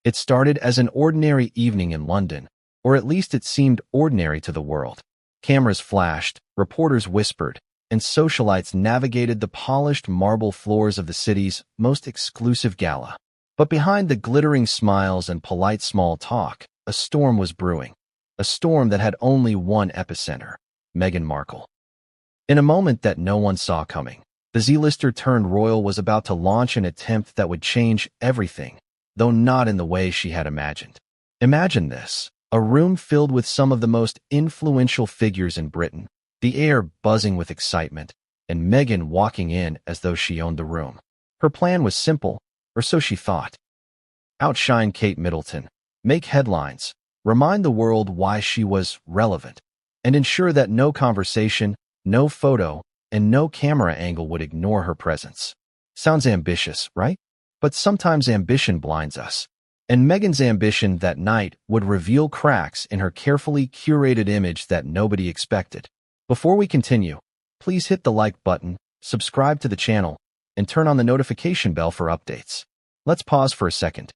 It started as an ordinary evening in London, or at least it seemed ordinary to the world. Cameras flashed, reporters whispered, and socialites navigated the polished marble floors of the city's most exclusive gala. But behind the glittering smiles and polite small talk, a storm was brewing. A storm that had only one epicenter: Meghan Markle. In a moment that no one saw coming, the Z-lister turned royal was about to launch an attempt that would change everything, though not in the way she had imagined. Imagine this: a room filled with some of the most influential figures in Britain, the air buzzing with excitement, and Meghan walking in as though she owned the room. Her plan was simple, or so she thought. Outshine Kate Middleton, make headlines, remind the world why she was relevant, and ensure that no conversation, no photo, and no camera angle would ignore her presence. Sounds ambitious, right? But sometimes ambition blinds us. And Meghan's ambition that night would reveal cracks in her carefully curated image that nobody expected. Before we continue, please hit the like button, subscribe to the channel, and turn on the notification bell for updates. Let's pause for a second.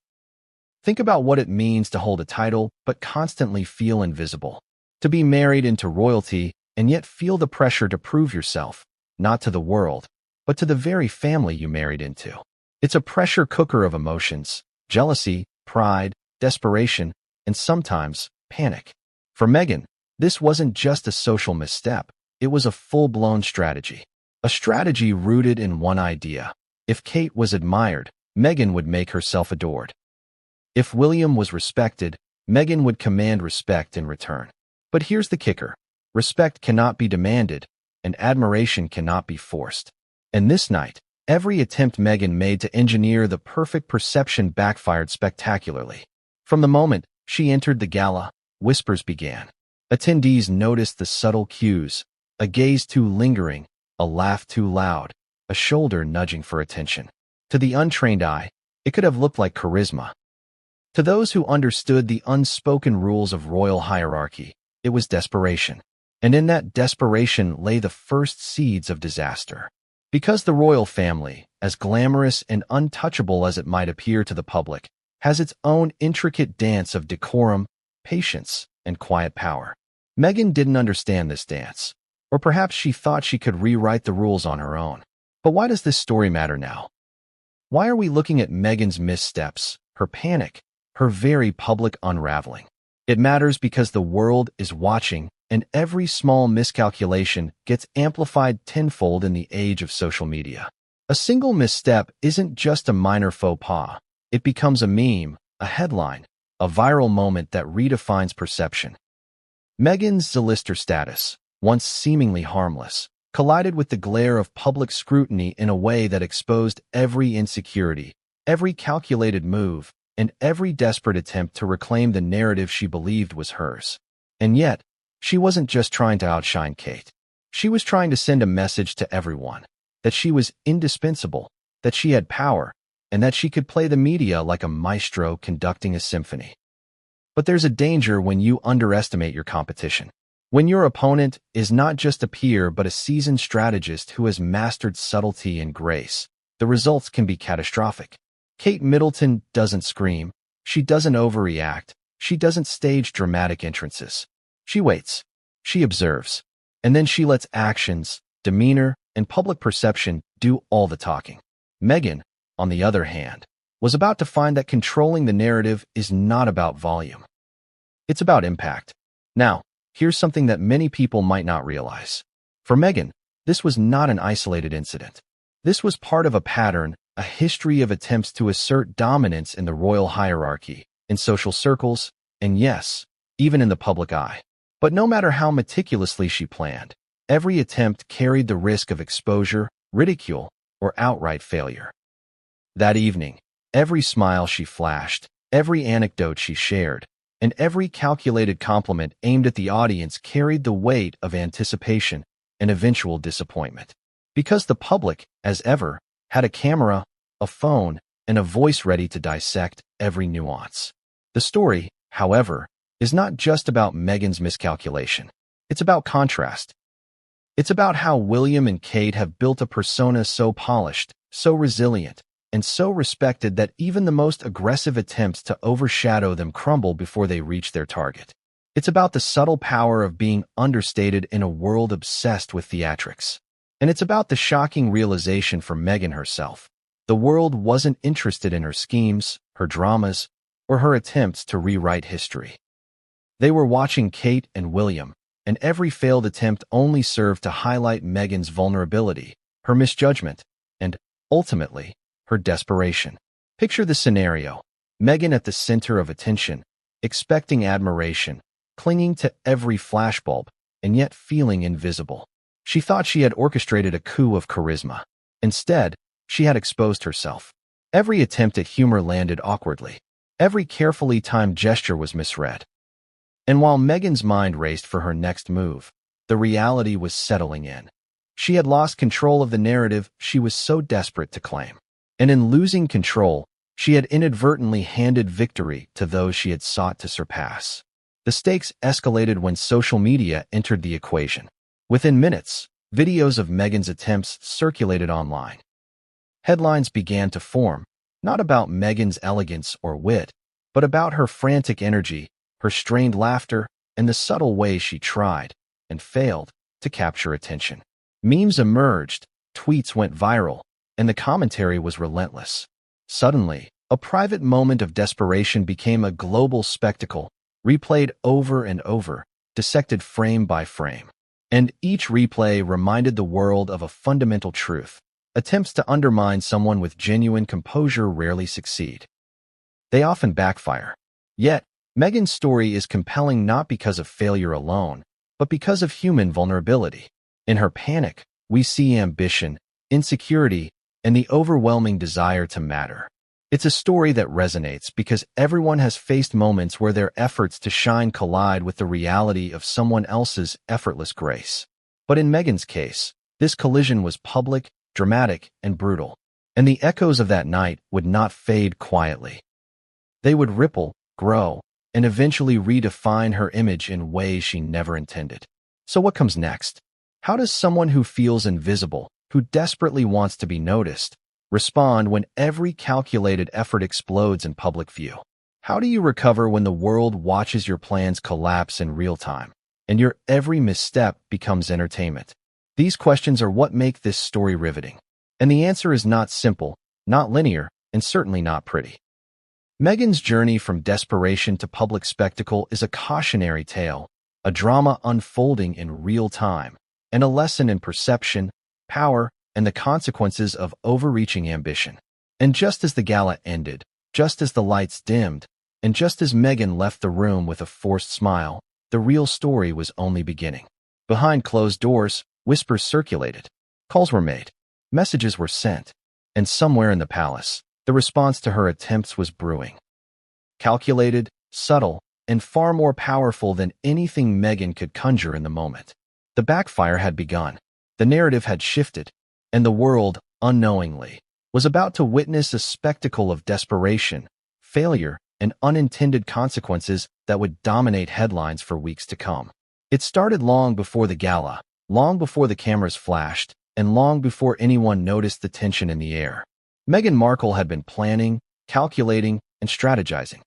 Think about what it means to hold a title but constantly feel invisible. To be married into royalty and yet feel the pressure to prove yourself, not to the world, but to the very family you married into. It's a pressure cooker of emotions: jealousy, pride, desperation, and sometimes panic. For Meghan, this wasn't just a social misstep, it was a full-blown strategy. A strategy rooted in one idea: if Kate was admired, Meghan would make herself adored. If William was respected, Meghan would command respect in return. But here's the kicker: respect cannot be demanded, and admiration cannot be forced. And this night, every attempt Meghan made to engineer the perfect perception backfired spectacularly. From the moment she entered the gala, whispers began. Attendees noticed the subtle cues: a gaze too lingering, a laugh too loud, a shoulder nudging for attention. To the untrained eye, it could have looked like charisma. To those who understood the unspoken rules of royal hierarchy, it was desperation. And in that desperation lay the first seeds of disaster. Because the royal family, as glamorous and untouchable as it might appear to the public, has its own intricate dance of decorum, patience, and quiet power. Meghan didn't understand this dance, or perhaps she thought she could rewrite the rules on her own. But why does this story matter now? Why are we looking at Meghan's missteps, her panic, her very public unraveling? It matters because the world is watching, and every small miscalculation gets amplified tenfold in the age of social media. A single misstep isn't just a minor faux pas. It becomes a meme, a headline, a viral moment that redefines perception. Meghan's Z-lister status, once seemingly harmless, collided with the glare of public scrutiny in a way that exposed every insecurity, every calculated move, and every desperate attempt to reclaim the narrative she believed was hers. And yet, she wasn't just trying to outshine Kate. She was trying to send a message to everyone: that she was indispensable, that she had power, and that she could play the media like a maestro conducting a symphony. But there's a danger when you underestimate your competition. When your opponent is not just a peer but a seasoned strategist who has mastered subtlety and grace, the results can be catastrophic. Kate Middleton doesn't scream, she doesn't overreact, she doesn't stage dramatic entrances. She waits, she observes, and then she lets actions, demeanor, and public perception do all the talking. Meghan, on the other hand, was about to find that controlling the narrative is not about volume. It's about impact. Now, here's something that many people might not realize. For Meghan, this was not an isolated incident. This was part of a pattern, a history of attempts to assert dominance in the royal hierarchy, in social circles, and yes, even in the public eye. But no matter how meticulously she planned, every attempt carried the risk of exposure, ridicule, or outright failure. That evening, every smile she flashed, every anecdote she shared, and every calculated compliment aimed at the audience carried the weight of anticipation and eventual disappointment. Because the public, as ever, had a camera, a phone, and a voice ready to dissect every nuance. The story, however, is not just about Meghan's miscalculation. It's about contrast. It's about how William and Kate have built a persona so polished, so resilient, and so respected that even the most aggressive attempts to overshadow them crumble before they reach their target. It's about the subtle power of being understated in a world obsessed with theatrics. And it's about the shocking realization for Meghan herself. The world wasn't interested in her schemes, her dramas, or her attempts to rewrite history. They were watching Kate and William, and every failed attempt only served to highlight Meghan's vulnerability, her misjudgment, and, ultimately, her desperation. Picture the scenario: Meghan at the center of attention, expecting admiration, clinging to every flashbulb, and yet feeling invisible. She thought she had orchestrated a coup of charisma. Instead, she had exposed herself. Every attempt at humor landed awkwardly. Every carefully timed gesture was misread. And while Meghan's mind raced for her next move, the reality was settling in. She had lost control of the narrative she was so desperate to claim. And in losing control, she had inadvertently handed victory to those she had sought to surpass. The stakes escalated when social media entered the equation. Within minutes, videos of Meghan's attempts circulated online. Headlines began to form, not about Meghan's elegance or wit, but about her frantic energy, her strained laughter, and the subtle way she tried, and failed, to capture attention. Memes emerged, tweets went viral, and the commentary was relentless. Suddenly, a private moment of desperation became a global spectacle, replayed over and over, dissected frame by frame. And each replay reminded the world of a fundamental truth: attempts to undermine someone with genuine composure rarely succeed. They often backfire. Yet, Meghan's story is compelling not because of failure alone, but because of human vulnerability. In her panic, we see ambition, insecurity, and the overwhelming desire to matter. It's a story that resonates because everyone has faced moments where their efforts to shine collide with the reality of someone else's effortless grace. But in Meghan's case, this collision was public, dramatic, and brutal, and the echoes of that night would not fade quietly. They would ripple, grow, and eventually redefine her image in ways she never intended. So what comes next? How does someone who feels invisible, who desperately wants to be noticed, respond when every calculated effort explodes in public view? How do you recover when the world watches your plans collapse in real time, and your every misstep becomes entertainment? These questions are what make this story riveting. And the answer is not simple, not linear, and certainly not pretty. Meghan's journey from desperation to public spectacle is a cautionary tale, a drama unfolding in real time, and a lesson in perception, power, and the consequences of overreaching ambition. And just as the gala ended, just as the lights dimmed, and just as Meghan left the room with a forced smile, the real story was only beginning. Behind closed doors, whispers circulated, calls were made, messages were sent, and somewhere in the palace, the response to her attempts was brewing. Calculated, subtle, and far more powerful than anything Meghan could conjure in the moment. The backfire had begun, the narrative had shifted, and the world, unknowingly, was about to witness a spectacle of desperation, failure, and unintended consequences that would dominate headlines for weeks to come. It started long before the gala, long before the cameras flashed, and long before anyone noticed the tension in the air. Meghan Markle had been planning, calculating, and strategizing.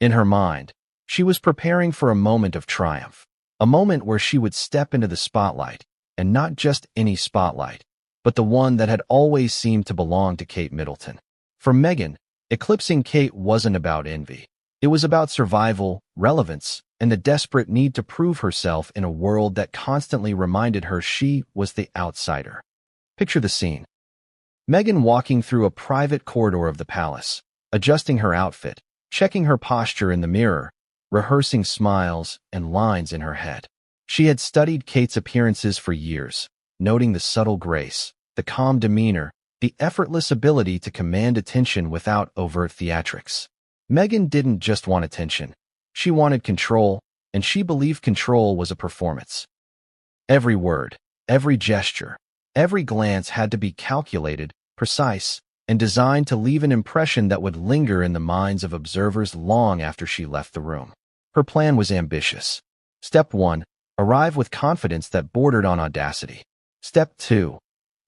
In her mind, she was preparing for a moment of triumph, a moment where she would step into the spotlight, and not just any spotlight, but the one that had always seemed to belong to Kate Middleton. For Meghan, eclipsing Kate wasn't about envy. It was about survival, relevance, and the desperate need to prove herself in a world that constantly reminded her she was the outsider. Picture the scene: Meghan walking through a private corridor of the palace, adjusting her outfit, checking her posture in the mirror, rehearsing smiles and lines in her head. She had studied Kate's appearances for years, noting the subtle grace, the calm demeanor, the effortless ability to command attention without overt theatrics. Meghan didn't just want attention. She wanted control, and she believed control was a performance. Every word, every gesture, every glance had to be calculated, precise, and designed to leave an impression that would linger in the minds of observers long after she left the room. Her plan was ambitious. Step 1. Arrive with confidence that bordered on audacity. Step 2.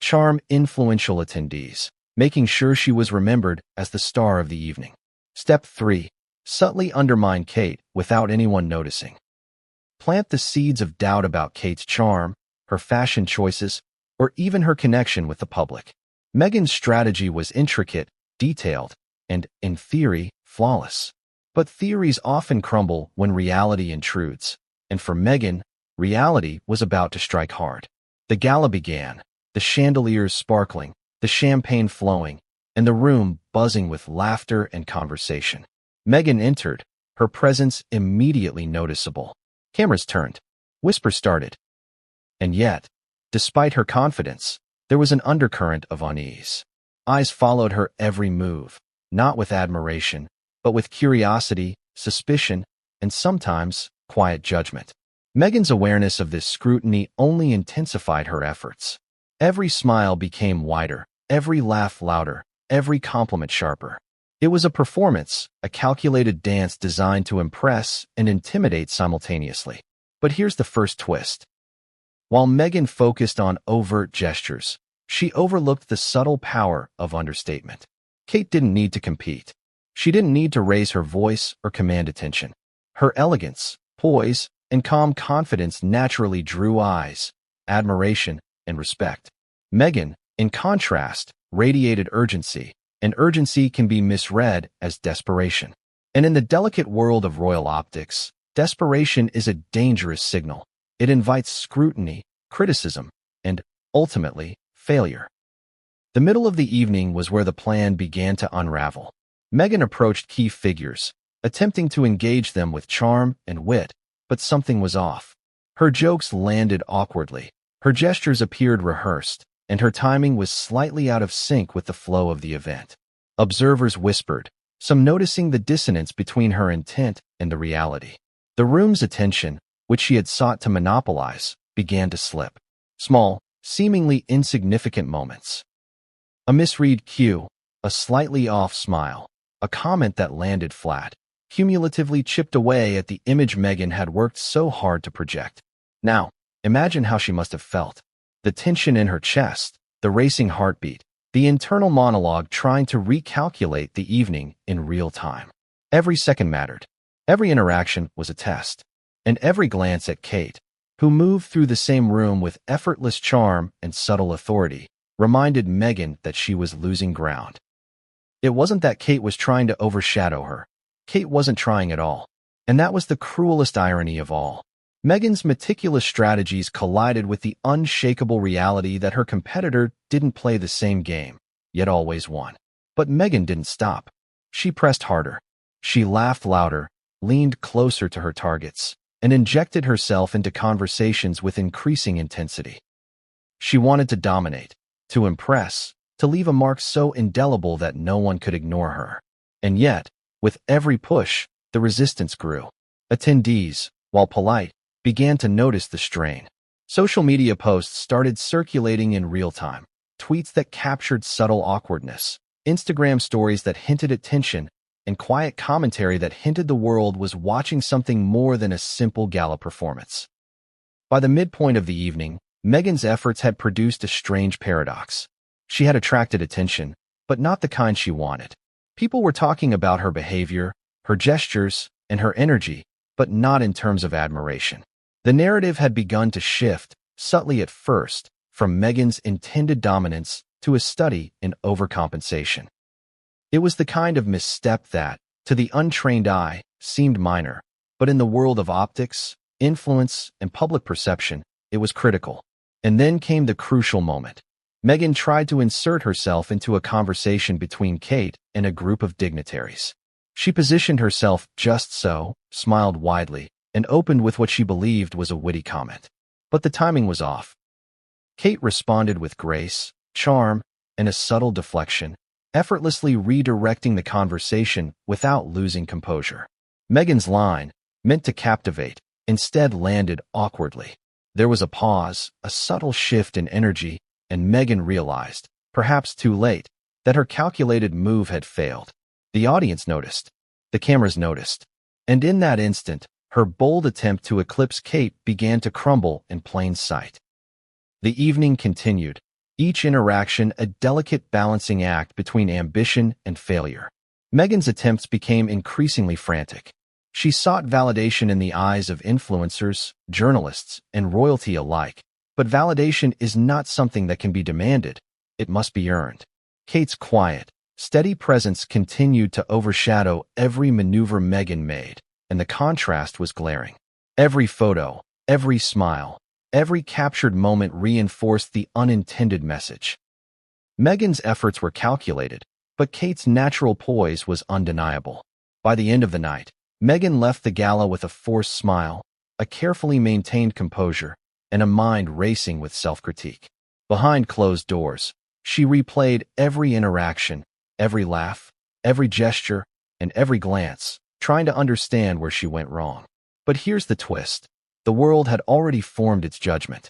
Charm influential attendees. making sure she was remembered as the star of the evening. Step 3. Subtly undermine Kate without anyone noticing. Plant the seeds of doubt about Kate's charm, her fashion choices, or even her connection with the public. Meghan's strategy was intricate, detailed, and, in theory, flawless. But theories often crumble when reality intrudes, and for Meghan, reality was about to strike hard. The gala began, the chandeliers sparkling, the champagne flowing, and the room buzzing with laughter and conversation. Meghan entered, her presence immediately noticeable. Cameras turned. Whispers started. And yet, despite her confidence, there was an undercurrent of unease. Eyes followed her every move, not with admiration, but with curiosity, suspicion, and sometimes quiet judgment. Meghan's awareness of this scrutiny only intensified her efforts. Every smile became wider, every laugh louder, every compliment sharper. It was a performance, a calculated dance designed to impress and intimidate simultaneously. But here's the first twist. While Meghan focused on overt gestures, she overlooked the subtle power of understatement. Kate didn't need to compete. She didn't need to raise her voice or command attention. Her elegance, poise, and calm confidence naturally drew eyes, admiration, and respect. Meghan, in contrast, radiated urgency, and urgency can be misread as desperation. And in the delicate world of royal optics, desperation is a dangerous signal. It invites scrutiny, criticism, and, ultimately, failure. The middle of the evening was where the plan began to unravel. Meghan approached key figures, attempting to engage them with charm and wit, but something was off. Her jokes landed awkwardly, her gestures appeared rehearsed, and her timing was slightly out of sync with the flow of the event. Observers whispered, some noticing the dissonance between her intent and the reality. The room's attention, which she had sought to monopolize, began to slip. Small, seemingly insignificant moments. A misread cue, a slightly off smile, a comment that landed flat, cumulatively chipped away at the image Meghan had worked so hard to project. Now, imagine how she must have felt. The tension in her chest, the racing heartbeat, the internal monologue trying to recalculate the evening in real time. Every second mattered. Every interaction was a test. And every glance at Kate, who moved through the same room with effortless charm and subtle authority, reminded Meghan that she was losing ground. It wasn't that Kate was trying to overshadow her. Kate wasn't trying at all. And that was the cruelest irony of all. Meghan's meticulous strategies collided with the unshakable reality that her competitor didn't play the same game, yet always won. But Meghan didn't stop. She pressed harder. She laughed louder, leaned closer to her targets, and injected herself into conversations with increasing intensity. She wanted to dominate, to impress, to leave a mark so indelible that no one could ignore her. And yet, with every push, the resistance grew. Attendees, while polite, began to notice the strain. Social media posts started circulating in real time, tweets that captured subtle awkwardness, Instagram stories that hinted at tension, and quiet commentary that hinted the world was watching something more than a simple gala performance. By the midpoint of the evening, Meghan's efforts had produced a strange paradox. She had attracted attention, but not the kind she wanted. People were talking about her behavior, her gestures, and her energy, but not in terms of admiration. The narrative had begun to shift, subtly at first, from Meghan's intended dominance to a study in overcompensation. It was the kind of misstep that, to the untrained eye, seemed minor, but in the world of optics, influence, and public perception, it was critical. And then came the crucial moment. Meghan tried to insert herself into a conversation between Kate and a group of dignitaries. She positioned herself just so, smiled widely, and opened with what she believed was a witty comment. But the timing was off. Kate responded with grace, charm, and a subtle deflection, effortlessly redirecting the conversation without losing composure. Meghan's line, meant to captivate, instead landed awkwardly. There was a pause, a subtle shift in energy, and Meghan realized, perhaps too late, that her calculated move had failed. The audience noticed. The cameras noticed. And in that instant, her bold attempt to eclipse Kate began to crumble in plain sight. The evening continued, each interaction a delicate balancing act between ambition and failure. Meghan's attempts became increasingly frantic. She sought validation in the eyes of influencers, journalists, and royalty alike. But validation is not something that can be demanded. It must be earned. Kate's quiet, steady presence continued to overshadow every maneuver Meghan made, and the contrast was glaring. Every photo, every smile, every captured moment reinforced the unintended message. Meghan's efforts were calculated, but Kate's natural poise was undeniable. By the end of the night, Meghan left the gala with a forced smile, a carefully maintained composure, and a mind racing with self-critique. Behind closed doors, she replayed every interaction, every laugh, every gesture, and every glance, trying to understand where she went wrong. But here's the twist. The world had already formed its judgment.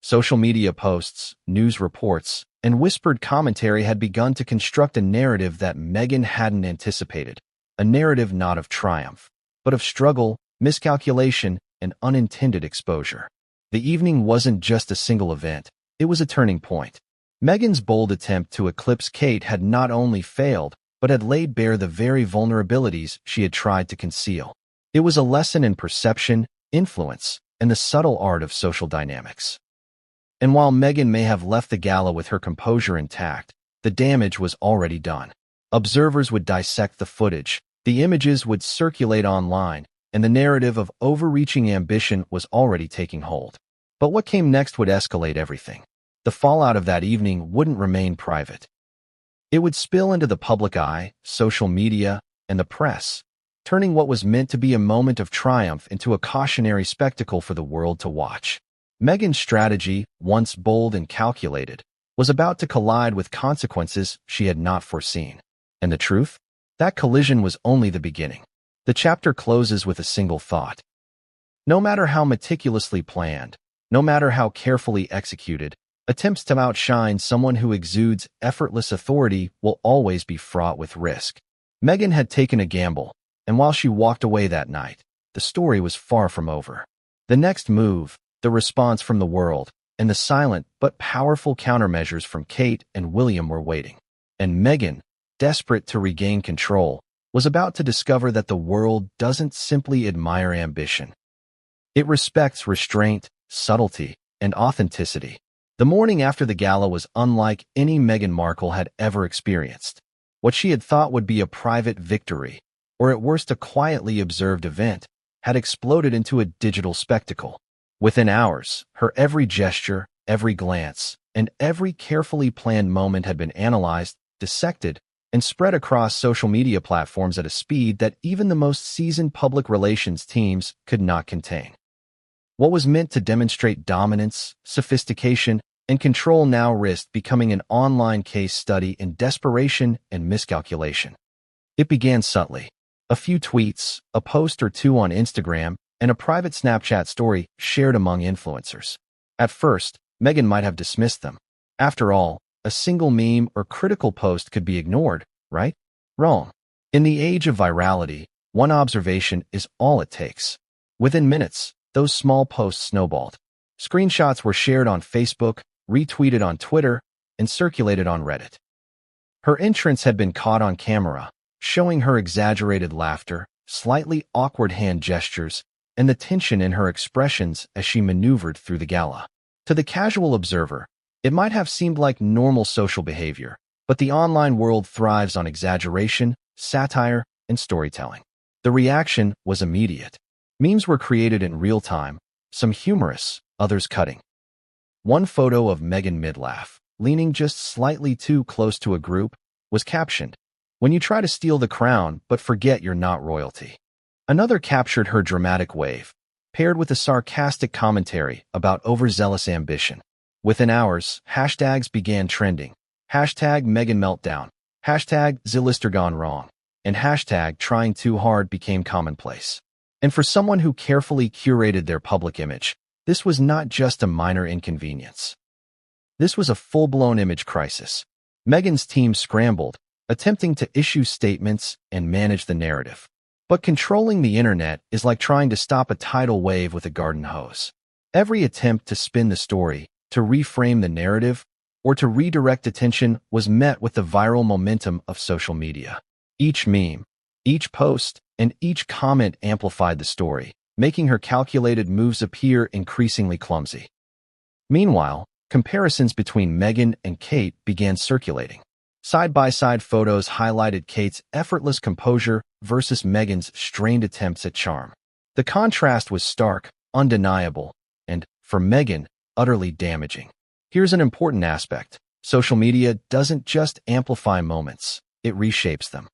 Social media posts, news reports, and whispered commentary had begun to construct a narrative that Meghan hadn't anticipated, a narrative not of triumph, but of struggle, miscalculation, and unintended exposure. The evening wasn't just a single event, it was a turning point. Meghan's bold attempt to eclipse Kate had not only failed, but had laid bare the very vulnerabilities she had tried to conceal. It was a lesson in perception, influence, and the subtle art of social dynamics. And while Meghan may have left the gala with her composure intact, the damage was already done. Observers would dissect the footage, the images would circulate online, and the narrative of overreaching ambition was already taking hold. But what came next would escalate everything. The fallout of that evening wouldn't remain private. It would spill into the public eye, social media, and the press, turning what was meant to be a moment of triumph into a cautionary spectacle for the world to watch. Meghan's strategy, once bold and calculated, was about to collide with consequences she had not foreseen. And the truth? That collision was only the beginning. The chapter closes with a single thought. No matter how meticulously planned, no matter how carefully executed, attempts to outshine someone who exudes effortless authority will always be fraught with risk. Meghan had taken a gamble, and while she walked away that night, the story was far from over. The next move, the response from the world, and the silent but powerful countermeasures from Kate and William were waiting. And Meghan, desperate to regain control, was about to discover that the world doesn't simply admire ambition. It respects restraint, subtlety, and authenticity. The morning after the gala was unlike any Meghan Markle had ever experienced. What she had thought would be a private victory, or at worst a quietly observed event, had exploded into a digital spectacle. Within hours, her every gesture, every glance, and every carefully planned moment had been analyzed, dissected, and spread across social media platforms at a speed that even the most seasoned public relations teams could not contain. What was meant to demonstrate dominance, sophistication, and control now risked becoming an online case study in desperation and miscalculation. It began subtly. A few tweets, a post or two on Instagram, and a private Snapchat story shared among influencers. At first, Meghan might have dismissed them. After all, a single meme or critical post could be ignored, right? Wrong. In the age of virality, one observation is all it takes. Within minutes, those small posts snowballed. Screenshots were shared on Facebook, retweeted on Twitter, and circulated on Reddit. Her entrance had been caught on camera, showing her exaggerated laughter, slightly awkward hand gestures, and the tension in her expressions as she maneuvered through the gala. To the casual observer, it might have seemed like normal social behavior, but the online world thrives on exaggeration, satire, and storytelling. The reaction was immediate. Memes were created in real time, some humorous, others cutting. One photo of Meghan mid-laugh, leaning just slightly too close to a group, was captioned, "When you try to steal the crown but forget you're not royalty." Another captured her dramatic wave, paired with a sarcastic commentary about overzealous ambition. Within hours, hashtags began trending. Hashtag Meghan meltdown, hashtag Zilister gone wrong, and hashtag trying too hard became commonplace. And for someone who carefully curated their public image, this was not just a minor inconvenience. This was a full-blown image crisis. Meghan's team scrambled, attempting to issue statements and manage the narrative. But controlling the internet is like trying to stop a tidal wave with a garden hose. Every attempt to spin the story, to reframe the narrative, or to redirect attention was met with the viral momentum of social media. Each meme, each post, and each comment amplified the story, making her calculated moves appear increasingly clumsy. Meanwhile, comparisons between Meghan and Kate began circulating. Side-by-side photos highlighted Kate's effortless composure versus Meghan's strained attempts at charm. The contrast was stark, undeniable, and, for Meghan, utterly damaging. Here's an important aspect. Social media doesn't just amplify moments, it reshapes them.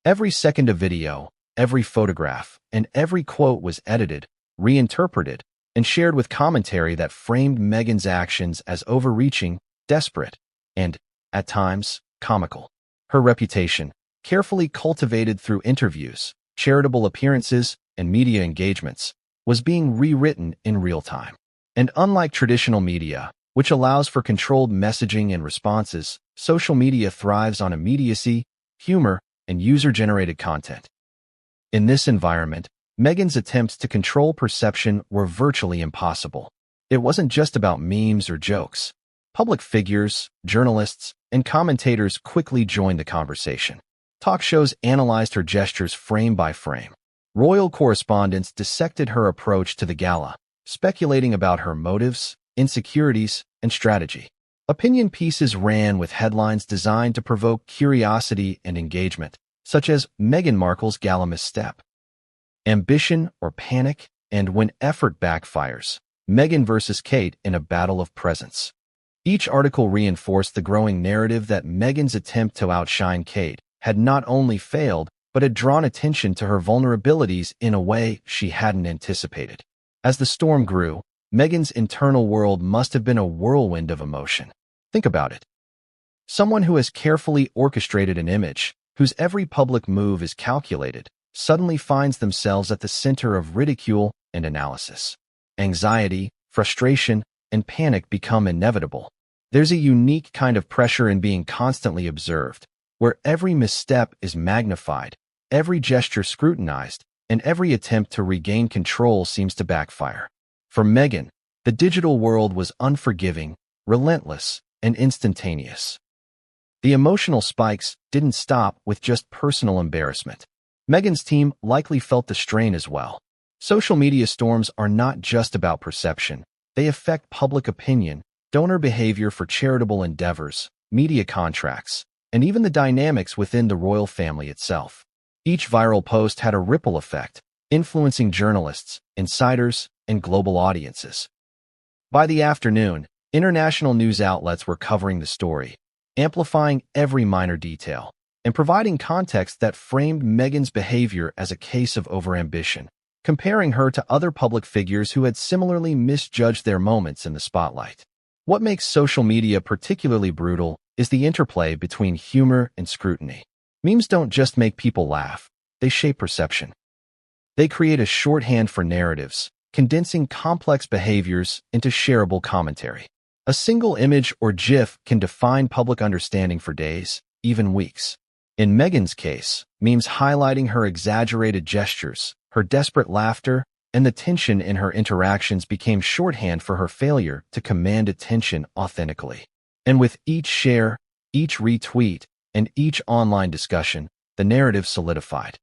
Every second of video, every photograph, and every quote was edited, reinterpreted, and shared with commentary that framed Meghan's actions as overreaching, desperate, and, at times, comical. Her reputation, carefully cultivated through interviews, charitable appearances, and media engagements, was being rewritten in real time. And unlike traditional media, which allows for controlled messaging and responses, social media thrives on immediacy, humor, and user-generated content. In this environment, Meghan's attempts to control perception were virtually impossible. It wasn't just about memes or jokes. Public figures, journalists, and commentators quickly joined the conversation. Talk shows analyzed her gestures frame by frame. Royal correspondents dissected her approach to the gala, speculating about her motives, insecurities, and strategy. Opinion pieces ran with headlines designed to provoke curiosity and engagement, such as Meghan Markle's gala misstep, ambition or panic, and when effort backfires, Meghan versus Kate in a battle of presence. Each article reinforced the growing narrative that Meghan's attempt to outshine Kate had not only failed, but had drawn attention to her vulnerabilities in a way she hadn't anticipated. As the storm grew, Meghan's internal world must have been a whirlwind of emotion. Think about it. Someone who has carefully orchestrated an image, whose every public move is calculated, suddenly finds themselves at the center of ridicule and analysis. Anxiety, frustration, and panic become inevitable. There's a unique kind of pressure in being constantly observed, where every misstep is magnified, every gesture scrutinized, and every attempt to regain control seems to backfire. For Meghan, the digital world was unforgiving, relentless, and instantaneous. The emotional spikes didn't stop with just personal embarrassment. Meghan's team likely felt the strain as well. Social media storms are not just about perception. They affect public opinion, donor behavior for charitable endeavors, media contracts, and even the dynamics within the royal family itself. Each viral post had a ripple effect, influencing journalists, insiders, and global audiences. By the afternoon, international news outlets were covering the story, amplifying every minor detail, and providing context that framed Meghan's behavior as a case of overambition, comparing her to other public figures who had similarly misjudged their moments in the spotlight. What makes social media particularly brutal is the interplay between humor and scrutiny. Memes don't just make people laugh, they shape perception. They create a shorthand for narratives, condensing complex behaviors into shareable commentary. A single image or GIF can define public understanding for days, even weeks. In Meghan's case, memes highlighting her exaggerated gestures, her desperate laughter, and the tension in her interactions became shorthand for her failure to command attention authentically. And with each share, each retweet, and each online discussion, the narrative solidified.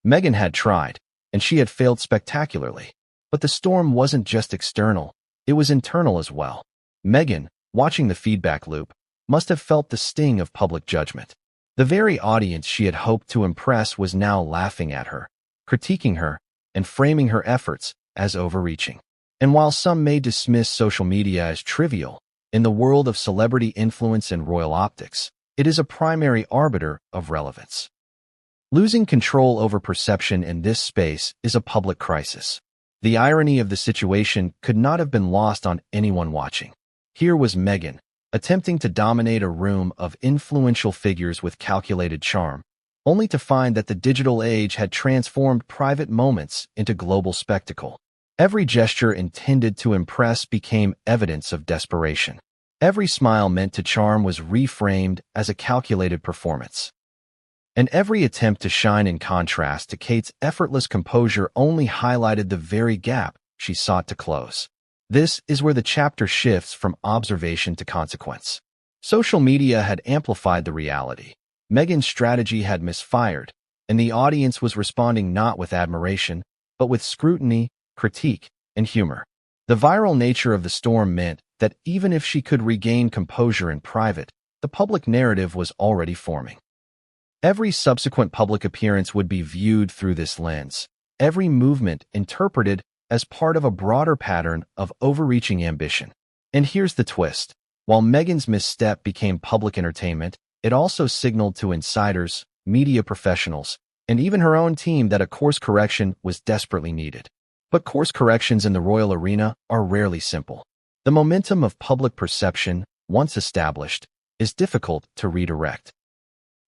Meghan had tried, and she had failed spectacularly. But the storm wasn't just external, it was internal as well. Meghan, watching the feedback loop, must have felt the sting of public judgment. The very audience she had hoped to impress was now laughing at her, critiquing her, and framing her efforts as overreaching. And while some may dismiss social media as trivial, in the world of celebrity influence and royal optics, it is a primary arbiter of relevance. Losing control over perception in this space is a public crisis. The irony of the situation could not have been lost on anyone watching. Here was Meghan, attempting to dominate a room of influential figures with calculated charm, only to find that the digital age had transformed private moments into global spectacle. Every gesture intended to impress became evidence of desperation. Every smile meant to charm was reframed as a calculated performance. And every attempt to shine in contrast to Kate's effortless composure only highlighted the very gap she sought to close. This is where the chapter shifts from observation to consequence. Social media had amplified the reality. Meghan's strategy had misfired, and the audience was responding not with admiration, but with scrutiny, critique, and humor. The viral nature of the storm meant that even if she could regain composure in private, the public narrative was already forming. Every subsequent public appearance would be viewed through this lens, every movement interpreted as part of a broader pattern of overreaching ambition. And here's the twist. While Meghan's misstep became public entertainment, it also signaled to insiders, media professionals, and even her own team that a course correction was desperately needed. But course corrections in the royal arena are rarely simple. The momentum of public perception, once established, is difficult to redirect.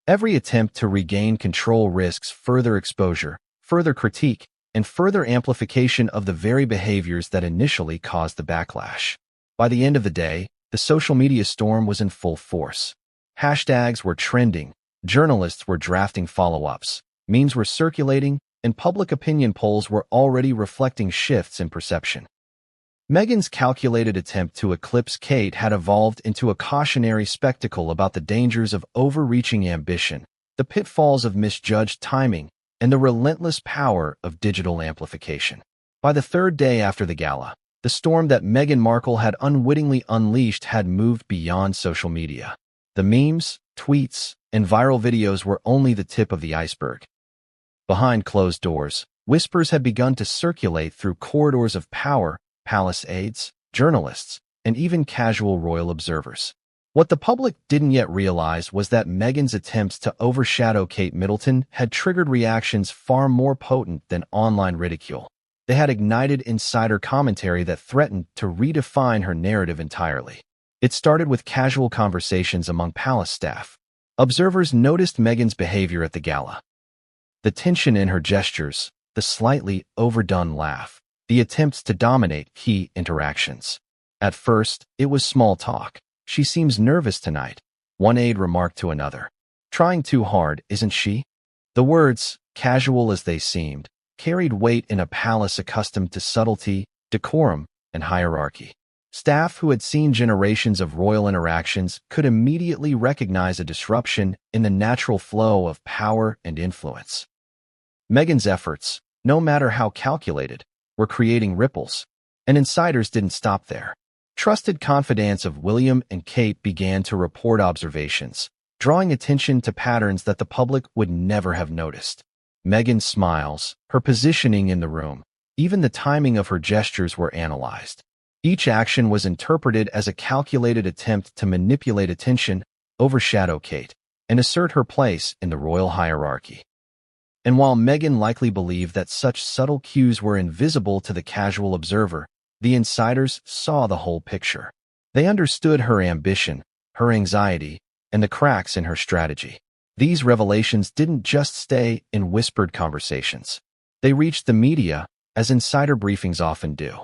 Every attempt to regain control risks further exposure, further critique, and further amplification of the very behaviors that initially caused the backlash. By the end of the day, the social media storm was in full force. Hashtags were trending, journalists were drafting follow-ups, memes were circulating, and public opinion polls were already reflecting shifts in perception. Meghan's calculated attempt to eclipse Kate had evolved into a cautionary spectacle about the dangers of overreaching ambition, the pitfalls of misjudged timing, and the relentless power of digital amplification. By the third day after the gala, the storm that Meghan Markle had unwittingly unleashed had moved beyond social media. The memes, tweets, and viral videos were only the tip of the iceberg. Behind closed doors, whispers had begun to circulate through corridors of power, palace aides, journalists, and even casual royal observers. What the public didn't yet realize was that Meghan's attempts to overshadow Kate Middleton had triggered reactions far more potent than online ridicule. They had ignited insider commentary that threatened to redefine her narrative entirely. It started with casual conversations among palace staff. Observers noticed Meghan's behavior at the gala. The tension in her gestures, the slightly overdone laugh, the attempts to dominate key interactions. At first, it was small talk. "She seems nervous tonight," one aide remarked to another. "Trying too hard, isn't she?" The words, casual as they seemed, carried weight in a palace accustomed to subtlety, decorum, and hierarchy. Staff who had seen generations of royal interactions could immediately recognize a disruption in the natural flow of power and influence. Meghan's efforts, no matter how calculated, were creating ripples, and insiders didn't stop there. Trusted confidants of William and Kate began to report observations, drawing attention to patterns that the public would never have noticed. Meghan's smiles, her positioning in the room, even the timing of her gestures were analyzed. Each action was interpreted as a calculated attempt to manipulate attention, overshadow Kate, and assert her place in the royal hierarchy. And while Meghan likely believed that such subtle cues were invisible to the casual observer, the insiders saw the whole picture. They understood her ambition, her anxiety, and the cracks in her strategy. These revelations didn't just stay in whispered conversations. They reached the media, as insider briefings often do.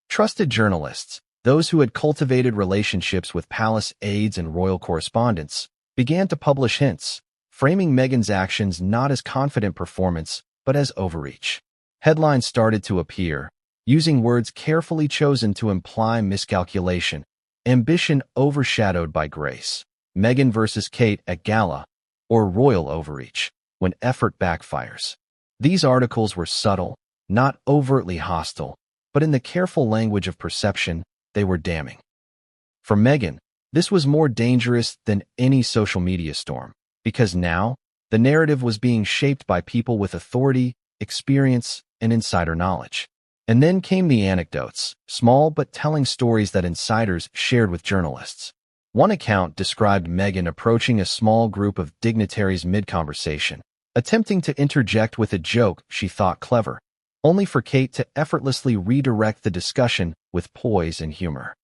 Trusted journalists, those who had cultivated relationships with palace aides and royal correspondents, began to publish hints, framing Meghan's actions not as confident performance, but as overreach. Headlines started to appear, using words carefully chosen to imply miscalculation, ambition overshadowed by grace, Meghan versus Kate at gala, or royal overreach, when effort backfires. These articles were subtle, not overtly hostile, but in the careful language of perception, they were damning. For Meghan, this was more dangerous than any social media storm, because now, the narrative was being shaped by people with authority, experience, and insider knowledge. And then came the anecdotes, small but telling stories that insiders shared with journalists. One account described Meghan approaching a small group of dignitaries mid-conversation, attempting to interject with a joke she thought clever, only for Kate to effortlessly redirect the discussion with poise and humor.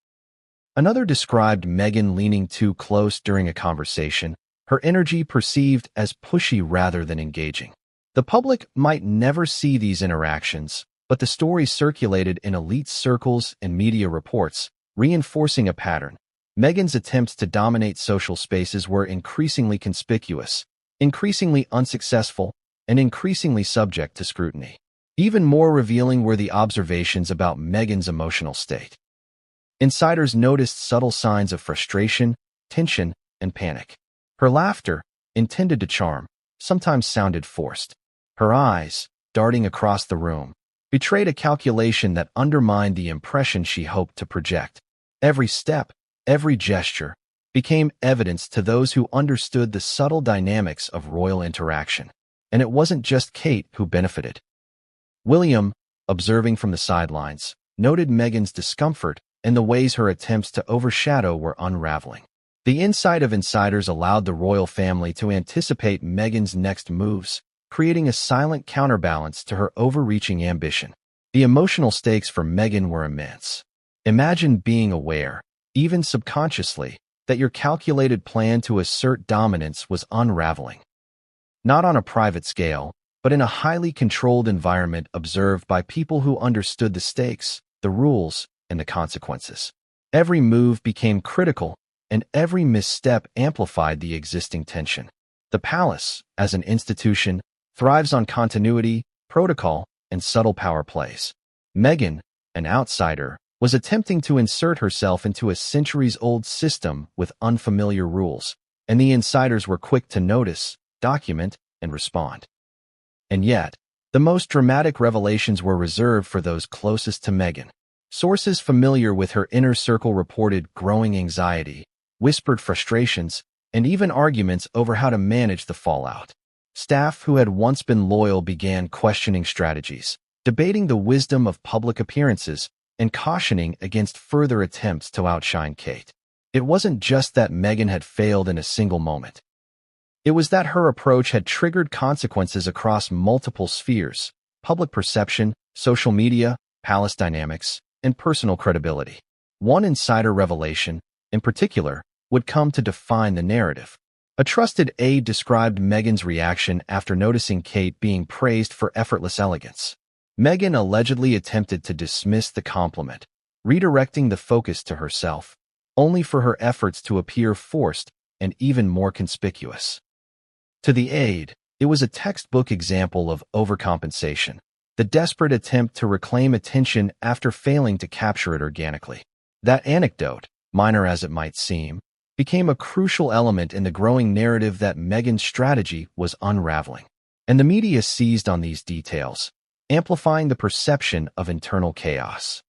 Another described Meghan leaning too close during a conversation, her energy perceived as pushy rather than engaging. The public might never see these interactions, but the stories circulated in elite circles and media reports, reinforcing a pattern. Meghan's attempts to dominate social spaces were increasingly conspicuous, increasingly unsuccessful, and increasingly subject to scrutiny. Even more revealing were the observations about Meghan's emotional state. Insiders noticed subtle signs of frustration, tension, and panic. Her laughter, intended to charm, sometimes sounded forced. Her eyes, darting across the room, betrayed a calculation that undermined the impression she hoped to project. Every step, every gesture, became evidence to those who understood the subtle dynamics of royal interaction. And it wasn't just Kate who benefited. William, observing from the sidelines, noted Meghan's discomfort and the ways her attempts to overshadow were unraveling. The insight of insiders allowed the royal family to anticipate Meghan's next moves, creating a silent counterbalance to her overreaching ambition. The emotional stakes for Meghan were immense. Imagine being aware, even subconsciously, that your calculated plan to assert dominance was unraveling. Not on a private scale, but in a highly controlled environment observed by people who understood the stakes, the rules, and the consequences. Every move became critical, and every misstep amplified the existing tension. The palace, as an institution, thrives on continuity, protocol, and subtle power plays. Meghan, an outsider, was attempting to insert herself into a centuries-old system with unfamiliar rules, and the insiders were quick to notice, document, and respond. And yet, the most dramatic revelations were reserved for those closest to Meghan. Sources familiar with her inner circle reported growing anxiety, whispered frustrations, and even arguments over how to manage the fallout. Staff who had once been loyal began questioning strategies, debating the wisdom of public appearances, and cautioning against further attempts to outshine Kate. It wasn't just that Meghan had failed in a single moment. It was that her approach had triggered consequences across multiple spheres: public perception, social media, palace dynamics, and personal credibility. One insider revelation, in particular, would come to define the narrative. A trusted aide described Meghan's reaction after noticing Kate being praised for effortless elegance. Meghan allegedly attempted to dismiss the compliment, redirecting the focus to herself, only for her efforts to appear forced and even more conspicuous. To the aide, it was a textbook example of overcompensation, the desperate attempt to reclaim attention after failing to capture it organically. That anecdote, minor as it might seem, became a crucial element in the growing narrative that Meghan's strategy was unraveling. And the media seized on these details, amplifying the perception of internal chaos.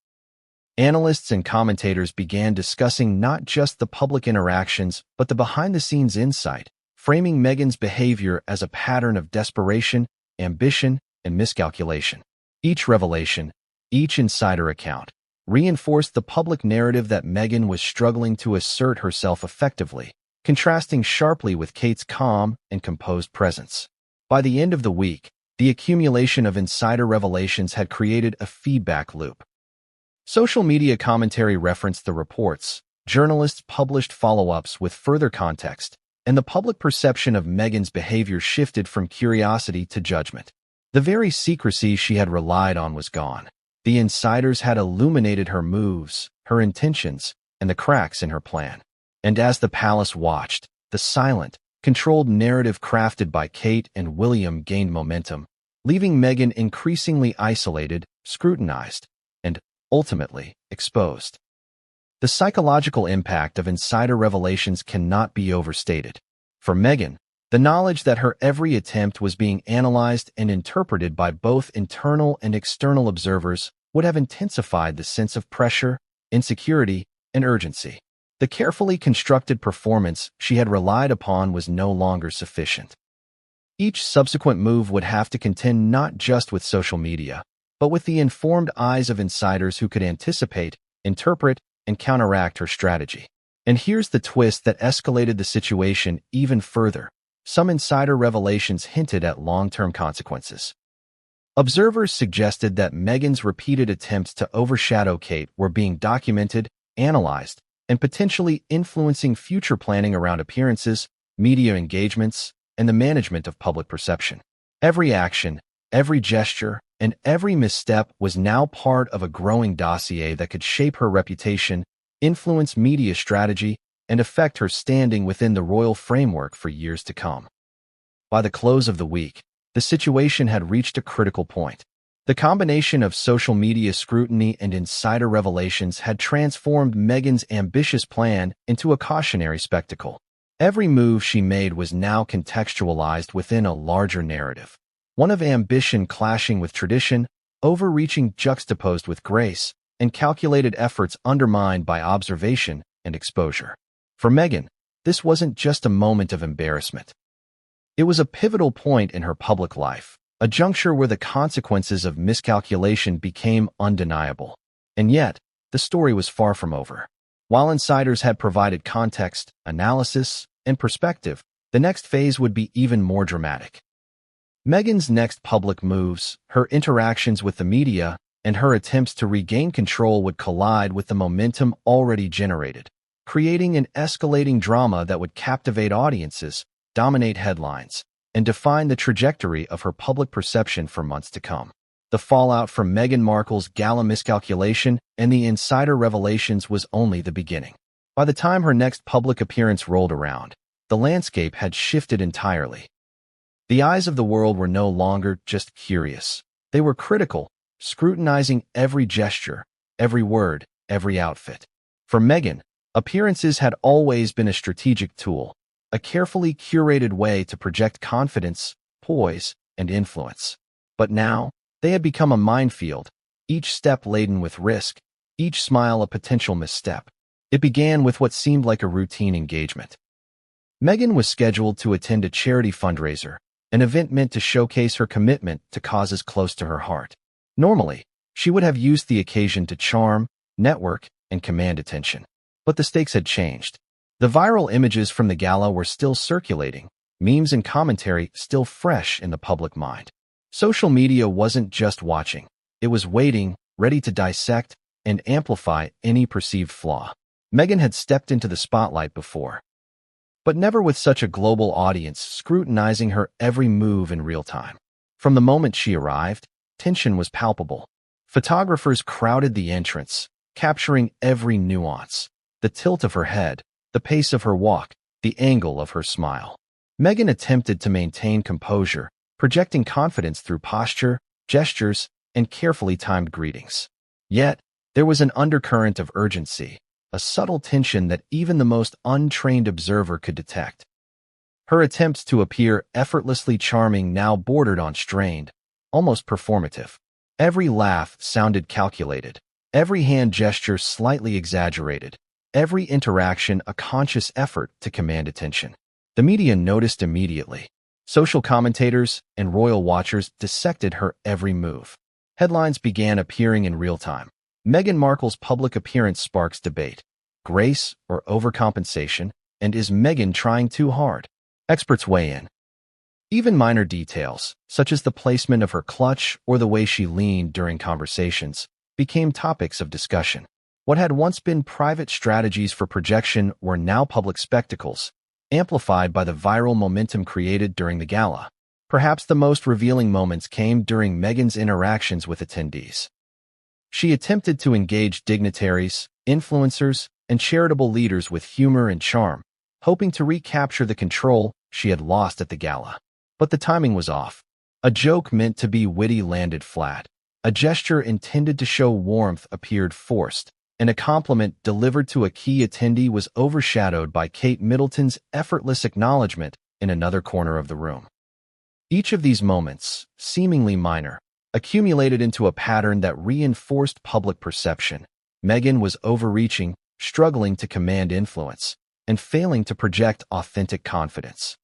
Analysts and commentators began discussing not just the public interactions, but the behind-the-scenes insight, framing Meghan's behavior as a pattern of desperation, ambition, and miscalculation. Each revelation, each insider account, reinforced the public narrative that Meghan was struggling to assert herself effectively, contrasting sharply with Kate's calm and composed presence. By the end of the week, the accumulation of insider revelations had created a feedback loop. Social media commentary referenced the reports, journalists published follow-ups with further context, and the public perception of Meghan's behavior shifted from curiosity to judgment. The very secrecy she had relied on was gone. The insiders had illuminated her moves, her intentions, and the cracks in her plan. And as the palace watched, the silent, controlled narrative crafted by Kate and William gained momentum, leaving Meghan increasingly isolated, scrutinized, and, ultimately, exposed. The psychological impact of insider revelations cannot be overstated. For Meghan, the knowledge that her every attempt was being analyzed and interpreted by both internal and external observers would have intensified the sense of pressure, insecurity, and urgency. The carefully constructed performance she had relied upon was no longer sufficient. Each subsequent move would have to contend not just with social media, but with the informed eyes of insiders who could anticipate, interpret, and counteract her strategy. And here's the twist that escalated the situation even further. Some insider revelations hinted at long-term consequences. Observers suggested that Meghan's repeated attempts to overshadow Kate were being documented, analyzed, and potentially influencing future planning around appearances, media engagements, and the management of public perception. Every action, every gesture, and every misstep was now part of a growing dossier that could shape her reputation, influence media strategy, and affect her standing within the royal framework for years to come. By the close of the week, the situation had reached a critical point. The combination of social media scrutiny and insider revelations had transformed Meghan's ambitious plan into a cautionary spectacle. Every move she made was now contextualized within a larger narrative, one of ambition clashing with tradition, overreaching juxtaposed with grace, and calculated efforts undermined by observation and exposure. For Meghan, this wasn't just a moment of embarrassment. It was a pivotal point in her public life, a juncture where the consequences of miscalculation became undeniable. And yet, the story was far from over. While insiders had provided context, analysis, and perspective, the next phase would be even more dramatic. Meghan's next public moves, her interactions with the media, and her attempts to regain control would collide with the momentum already generated, creating an escalating drama that would captivate audiences, dominate headlines, and define the trajectory of her public perception for months to come. The fallout from Meghan Markle's gala miscalculation and the insider revelations was only the beginning. By the time her next public appearance rolled around, the landscape had shifted entirely. The eyes of the world were no longer just curious. They were critical, scrutinizing every gesture, every word, every outfit. For Meghan, appearances had always been a strategic tool, a carefully curated way to project confidence, poise, and influence. But now, they had become a minefield, each step laden with risk, each smile a potential misstep. It began with what seemed like a routine engagement. Meghan was scheduled to attend a charity fundraiser, an event meant to showcase her commitment to causes close to her heart. Normally, she would have used the occasion to charm, network, and command attention. But the stakes had changed. The viral images from the gala were still circulating, memes and commentary still fresh in the public mind. Social media wasn't just watching. It was waiting, ready to dissect and amplify any perceived flaw. Meghan had stepped into the spotlight before, but never with such a global audience scrutinizing her every move in real time. From the moment she arrived, tension was palpable. Photographers crowded the entrance, capturing every nuance, the tilt of her head, the pace of her walk, the angle of her smile. Meghan attempted to maintain composure, projecting confidence through posture, gestures, and carefully timed greetings. Yet, there was an undercurrent of urgency, a subtle tension that even the most untrained observer could detect. Her attempts to appear effortlessly charming now bordered on strained, almost performative. Every laugh sounded calculated, every hand gesture slightly exaggerated, every interaction a conscious effort to command attention. The media noticed immediately. Social commentators and royal watchers dissected her every move. Headlines began appearing in real time. Meghan Markle's public appearance sparks debate. Grace or overcompensation, and is Meghan trying too hard? Experts weigh in. Even minor details, such as the placement of her clutch or the way she leaned during conversations, became topics of discussion. What had once been private strategies for projection were now public spectacles, amplified by the viral momentum created during the gala. Perhaps the most revealing moments came during Meghan's interactions with attendees. She attempted to engage dignitaries, influencers, and charitable leaders with humor and charm, hoping to recapture the control she had lost at the gala. But the timing was off. A joke meant to be witty landed flat. A gesture intended to show warmth appeared forced, and a compliment delivered to a key attendee was overshadowed by Kate Middleton's effortless acknowledgement in another corner of the room. Each of these moments, seemingly minor, accumulated into a pattern that reinforced public perception. Meghan was overreaching, struggling to command influence, and failing to project authentic confidence.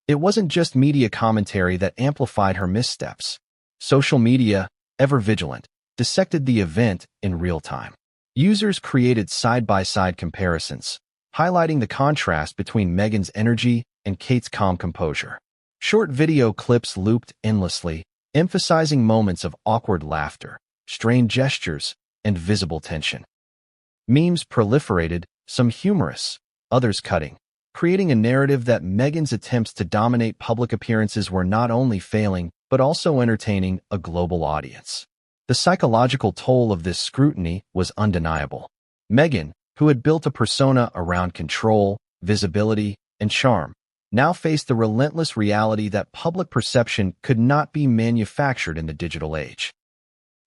It wasn't just media commentary that amplified her missteps. Social media, ever vigilant, dissected the event in real time. Users created side-by-side comparisons, highlighting the contrast between Meghan's energy and Kate's calm composure. Short video clips looped endlessly, emphasizing moments of awkward laughter, strained gestures, and visible tension. Memes proliferated, some humorous, others cutting, creating a narrative that Meghan's attempts to dominate public appearances were not only failing, but also entertaining a global audience. The psychological toll of this scrutiny was undeniable. Meghan, who had built a persona around control, visibility, and charm, now faced the relentless reality that public perception could not be manufactured in the digital age.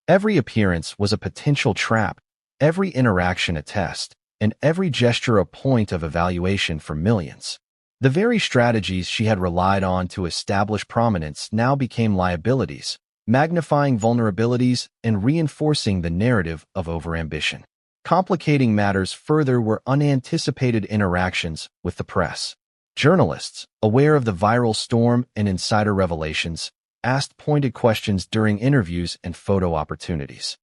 Every appearance was a potential trap, every interaction a test, and every gesture a point of evaluation for millions. The very strategies she had relied on to establish prominence now became liabilities, magnifying vulnerabilities and reinforcing the narrative of overambition. Complicating matters further were unanticipated interactions with the press. Journalists, aware of the viral storm and insider revelations, asked pointed questions during interviews and photo opportunities.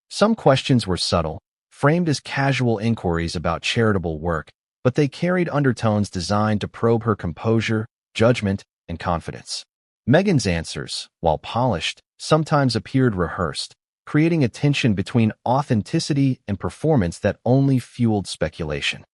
Some questions were subtle, framed as casual inquiries about charitable work, but they carried undertones designed to probe her composure, judgment, and confidence. Meghan's answers, while polished, sometimes appeared rehearsed, creating a tension between authenticity and performance that only fueled speculation.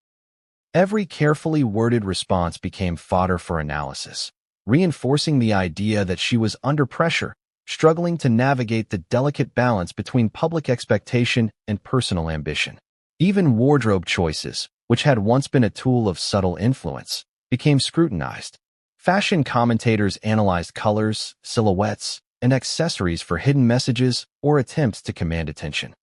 Every carefully worded response became fodder for analysis, reinforcing the idea that she was under pressure, struggling to navigate the delicate balance between public expectation and personal ambition. Even wardrobe choices, which had once been a tool of subtle influence, became scrutinized. Fashion commentators analyzed colors, silhouettes, and accessories for hidden messages or attempts to command attention.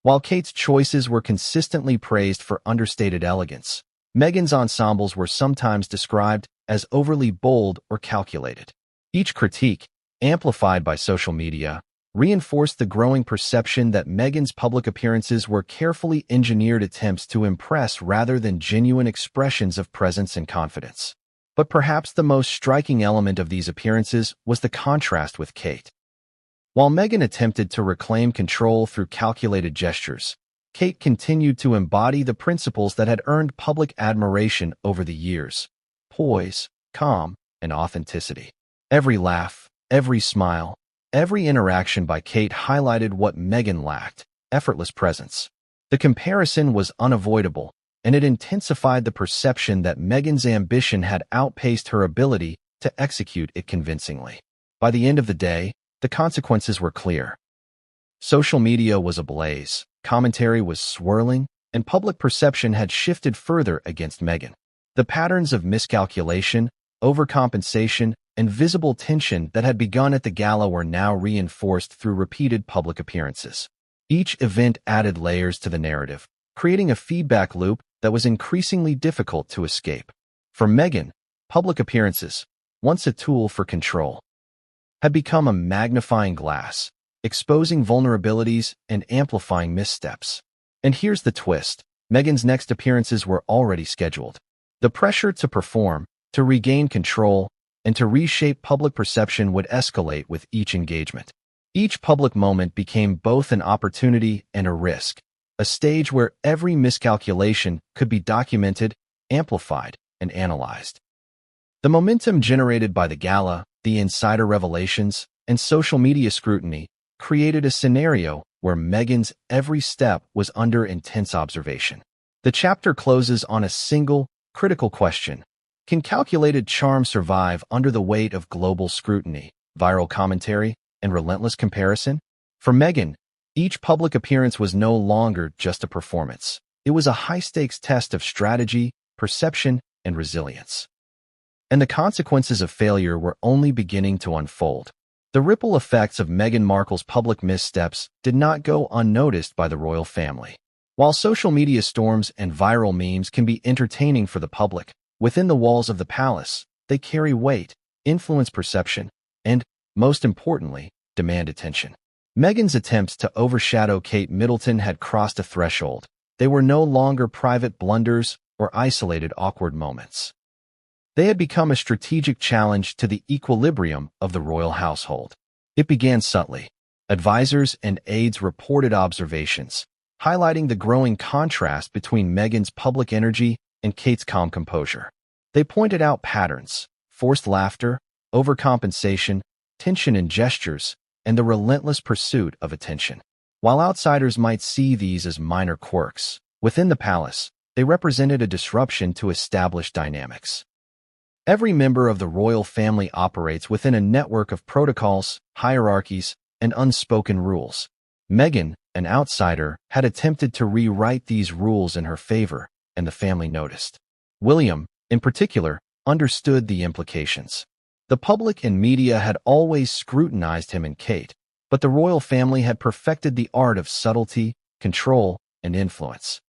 While Kate's choices were consistently praised for understated elegance, Meghan's ensembles were sometimes described as overly bold or calculated. Each critique, amplified by social media, reinforced the growing perception that Meghan's public appearances were carefully engineered attempts to impress rather than genuine expressions of presence and confidence. But perhaps the most striking element of these appearances was the contrast with Kate. While Meghan attempted to reclaim control through calculated gestures, Kate continued to embody the principles that had earned public admiration over the years: poise, calm, and authenticity. Every laugh, every smile, every interaction by Kate highlighted what Meghan lacked: effortless presence. The comparison was unavoidable, and it intensified the perception that Meghan's ambition had outpaced her ability to execute it convincingly. By the end of the day, the consequences were clear. Social media was ablaze, commentary was swirling, and public perception had shifted further against Meghan. The patterns of miscalculation, overcompensation, and visible tension that had begun at the gala were now reinforced through repeated public appearances. Each event added layers to the narrative, creating a feedback loop that was increasingly difficult to escape. For Meghan, public appearances, once a tool for control, had become a magnifying glass, exposing vulnerabilities and amplifying missteps. And here's the twist: Meghan's next appearances were already scheduled. The pressure to perform, to regain control, and to reshape public perception would escalate with each engagement. Each public moment became both an opportunity and a risk, a stage where every miscalculation could be documented, amplified, and analyzed. The momentum generated by the gala, the insider revelations, and social media scrutiny created a scenario where Meghan's every step was under intense observation. The chapter closes on a single, critical question: can calculated charm survive under the weight of global scrutiny, viral commentary, and relentless comparison? For Meghan, each public appearance was no longer just a performance. It was a high-stakes test of strategy, perception, and resilience. And the consequences of failure were only beginning to unfold. The ripple effects of Meghan Markle's public missteps did not go unnoticed by the royal family. While social media storms and viral memes can be entertaining for the public, within the walls of the palace, they carry weight, influence perception, and, most importantly, demand attention. Meghan's attempts to overshadow Kate Middleton had crossed a threshold. They were no longer private blunders or isolated awkward moments. They had become a strategic challenge to the equilibrium of the royal household. It began subtly. Advisors and aides reported observations, highlighting the growing contrast between Meghan's public energy and Kate's calm composure. They pointed out patterns: forced laughter, overcompensation, tension in gestures, and the relentless pursuit of attention. While outsiders might see these as minor quirks, within the palace, they represented a disruption to established dynamics. Every member of the royal family operates within a network of protocols, hierarchies, and unspoken rules. Meghan, an outsider, had attempted to rewrite these rules in her favor, and the family noticed. William, in particular, understood the implications. The public and media had always scrutinized him and Kate, but the royal family had perfected the art of subtlety, control, and influence.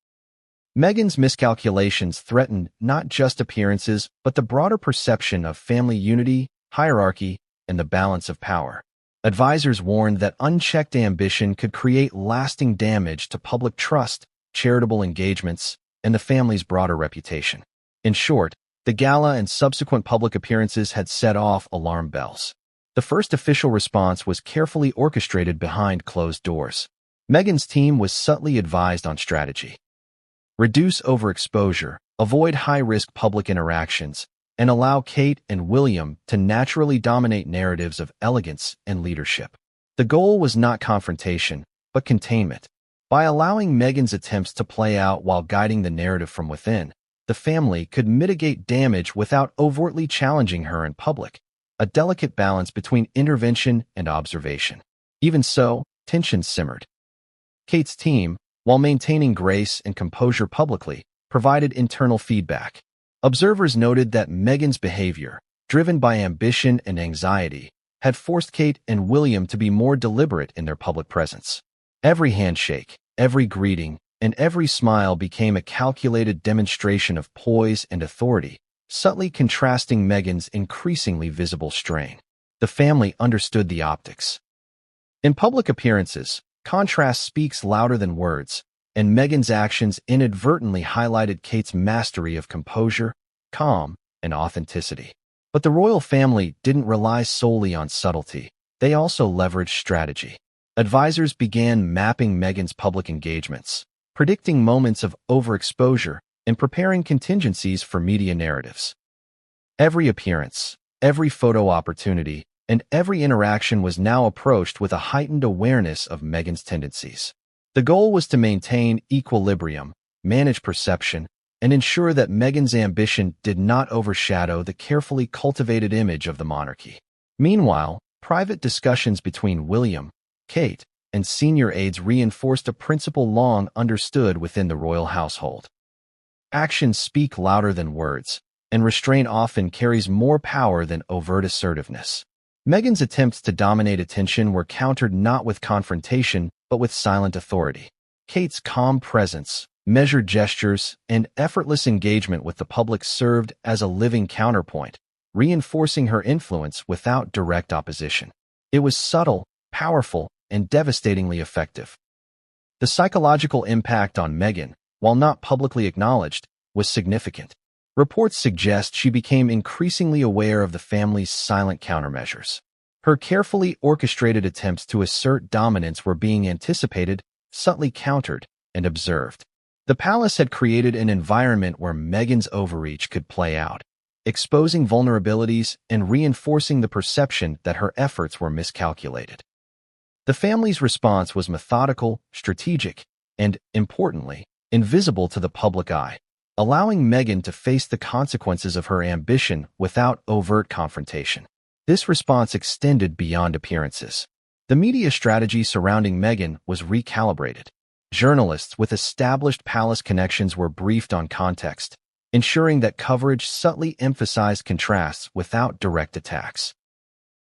Meghan's miscalculations threatened not just appearances, but the broader perception of family unity, hierarchy, and the balance of power. Advisors warned that unchecked ambition could create lasting damage to public trust, charitable engagements, and the family's broader reputation. In short, the gala and subsequent public appearances had set off alarm bells. The first official response was carefully orchestrated behind closed doors. Meghan's team was subtly advised on strategy. Reduce overexposure, avoid high-risk public interactions, and allow Kate and William to naturally dominate narratives of elegance and leadership. The goal was not confrontation, but containment. By allowing Meghan's attempts to play out while guiding the narrative from within, the family could mitigate damage without overtly challenging her in public, a delicate balance between intervention and observation. Even so, tensions simmered. Kate's team, while maintaining grace and composure publicly, provided internal feedback. Observers noted that Meghan's behavior, driven by ambition and anxiety, had forced Kate and William to be more deliberate in their public presence. Every handshake, every greeting, and every smile became a calculated demonstration of poise and authority, subtly contrasting Meghan's increasingly visible strain. The family understood the optics. In public appearances, contrast speaks louder than words, and Meghan's actions inadvertently highlighted Kate's mastery of composure, calm, and authenticity. But the royal family didn't rely solely on subtlety. They also leveraged strategy. Advisors began mapping Meghan's public engagements, predicting moments of overexposure, and preparing contingencies for media narratives. Every appearance, every photo opportunity, and every interaction was now approached with a heightened awareness of Meghan's tendencies. The goal was to maintain equilibrium, manage perception, and ensure that Meghan's ambition did not overshadow the carefully cultivated image of the monarchy. Meanwhile, private discussions between William, Kate, and senior aides reinforced a principle long understood within the royal household. Actions speak louder than words, and restraint often carries more power than overt assertiveness. Meghan's attempts to dominate attention were countered not with confrontation, but with silent authority. Kate's calm presence, measured gestures, and effortless engagement with the public served as a living counterpoint, reinforcing her influence without direct opposition. It was subtle, powerful, and devastatingly effective. The psychological impact on Meghan, while not publicly acknowledged, was significant. Reports suggest she became increasingly aware of the family's silent countermeasures. Her carefully orchestrated attempts to assert dominance were being anticipated, subtly countered, and observed. The palace had created an environment where Meghan's overreach could play out, exposing vulnerabilities and reinforcing the perception that her efforts were miscalculated. The family's response was methodical, strategic, and, importantly, invisible to the public eye, allowing Meghan to face the consequences of her ambition without overt confrontation. This response extended beyond appearances. The media strategy surrounding Meghan was recalibrated. Journalists with established palace connections were briefed on context, ensuring that coverage subtly emphasized contrasts without direct attacks.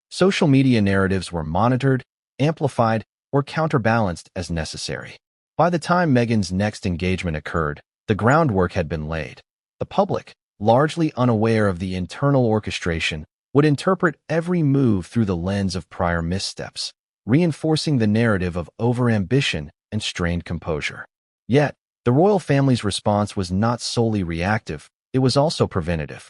Social media narratives were monitored, amplified, or counterbalanced as necessary. By the time Meghan's next engagement occurred, the groundwork had been laid. The public, largely unaware of the internal orchestration, would interpret every move through the lens of prior missteps, reinforcing the narrative of overambition and strained composure. Yet, the royal family's response was not solely reactive, it was also preventative.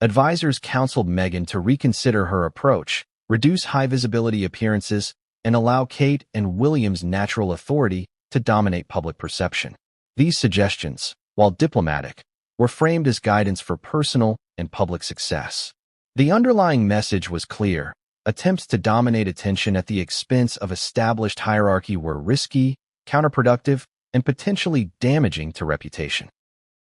Advisors counseled Meghan to reconsider her approach, reduce high-visibility appearances, and allow Kate and William's natural authority to dominate public perception. These suggestions, while diplomatic, were framed as guidance for personal and public success. The underlying message was clear. Attempts to dominate attention at the expense of established hierarchy were risky, counterproductive, and potentially damaging to reputation.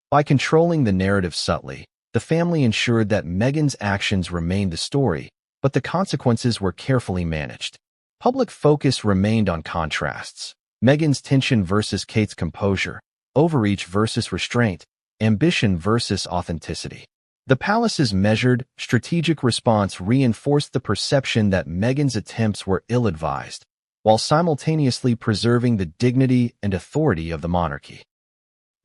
By controlling the narrative subtly, the family ensured that Meghan's actions remained the story, but the consequences were carefully managed. Public focus remained on contrasts: Meghan's tension versus Kate's composure, overreach versus restraint, ambition versus authenticity. The palace's measured, strategic response reinforced the perception that Meghan's attempts were ill-advised, while simultaneously preserving the dignity and authority of the monarchy.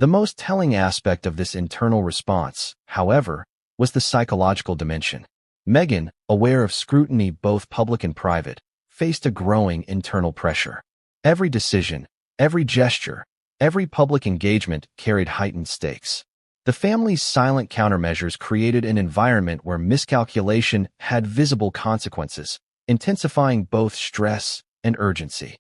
The most telling aspect of this internal response, however, was the psychological dimension. Meghan, aware of scrutiny both public and private, faced a growing internal pressure. Every decision, every gesture, every public engagement carried heightened stakes. The family's silent countermeasures created an environment where miscalculation had visible consequences, intensifying both stress and urgency.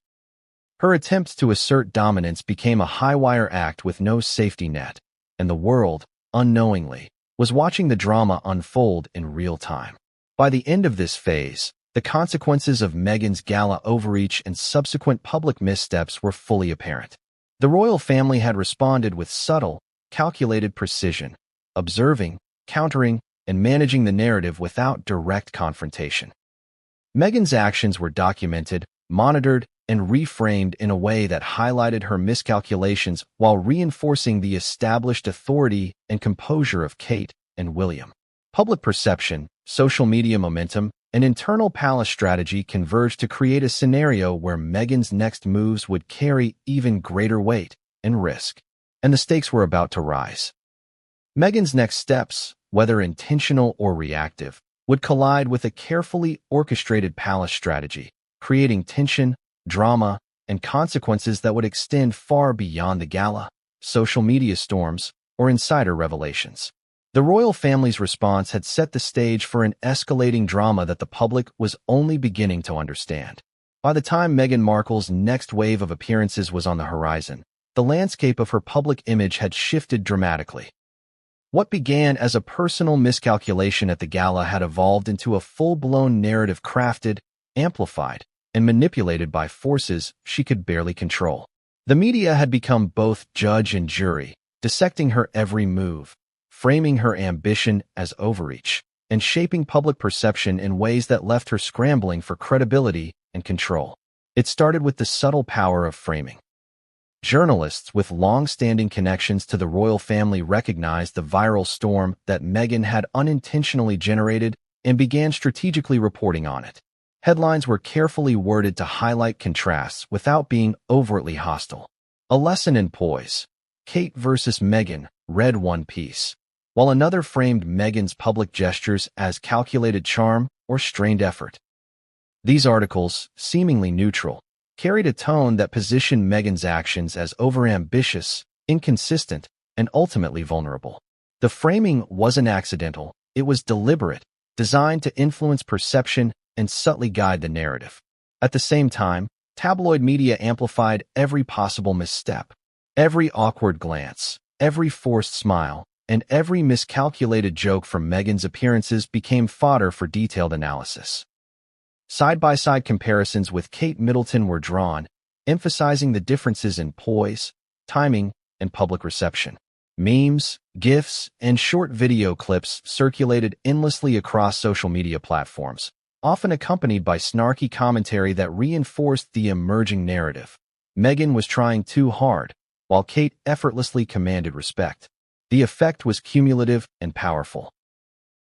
Her attempts to assert dominance became a high-wire act with no safety net, and the world, unknowingly, was watching the drama unfold in real time. By the end of this phase, the consequences of Meghan's gala overreach and subsequent public missteps were fully apparent. The royal family had responded with subtle, calculated precision, observing, countering, and managing the narrative without direct confrontation. Meghan's actions were documented, monitored, and reframed in a way that highlighted her miscalculations while reinforcing the established authority and composure of Kate and William. Public perception, social media momentum, and internal palace strategy converged to create a scenario where Meghan's next moves would carry even greater weight and risk, and the stakes were about to rise. Meghan's next steps, whether intentional or reactive, would collide with a carefully orchestrated palace strategy, creating tension, drama, and consequences that would extend far beyond the gala, social media storms, or insider revelations. The royal family's response had set the stage for an escalating drama that the public was only beginning to understand. By the time Meghan Markle's next wave of appearances was on the horizon, the landscape of her public image had shifted dramatically. What began as a personal miscalculation at the gala had evolved into a full-blown narrative crafted, amplified, and manipulated by forces she could barely control. The media had become both judge and jury, dissecting her every move, framing her ambition as overreach, and shaping public perception in ways that left her scrambling for credibility and control. It started with the subtle power of framing. Journalists with long-standing connections to the royal family recognized the viral storm that Meghan had unintentionally generated and began strategically reporting on it. Headlines were carefully worded to highlight contrasts without being overtly hostile. A lesson in poise. Kate versus Meghan, read one piece, while another framed Meghan's public gestures as calculated charm or strained effort. These articles, seemingly neutral, carried a tone that positioned Meghan's actions as overambitious, inconsistent, and ultimately vulnerable. The framing wasn't accidental, it was deliberate, designed to influence perception and subtly guide the narrative. At the same time, tabloid media amplified every possible misstep. Every awkward glance, every forced smile, and every miscalculated joke from Meghan's appearances became fodder for detailed analysis. Side-by-side comparisons with Kate Middleton were drawn, emphasizing the differences in poise, timing, and public reception. Memes, GIFs, and short video clips circulated endlessly across social media platforms, often accompanied by snarky commentary that reinforced the emerging narrative. Meghan was trying too hard, while Kate effortlessly commanded respect. The effect was cumulative and powerful.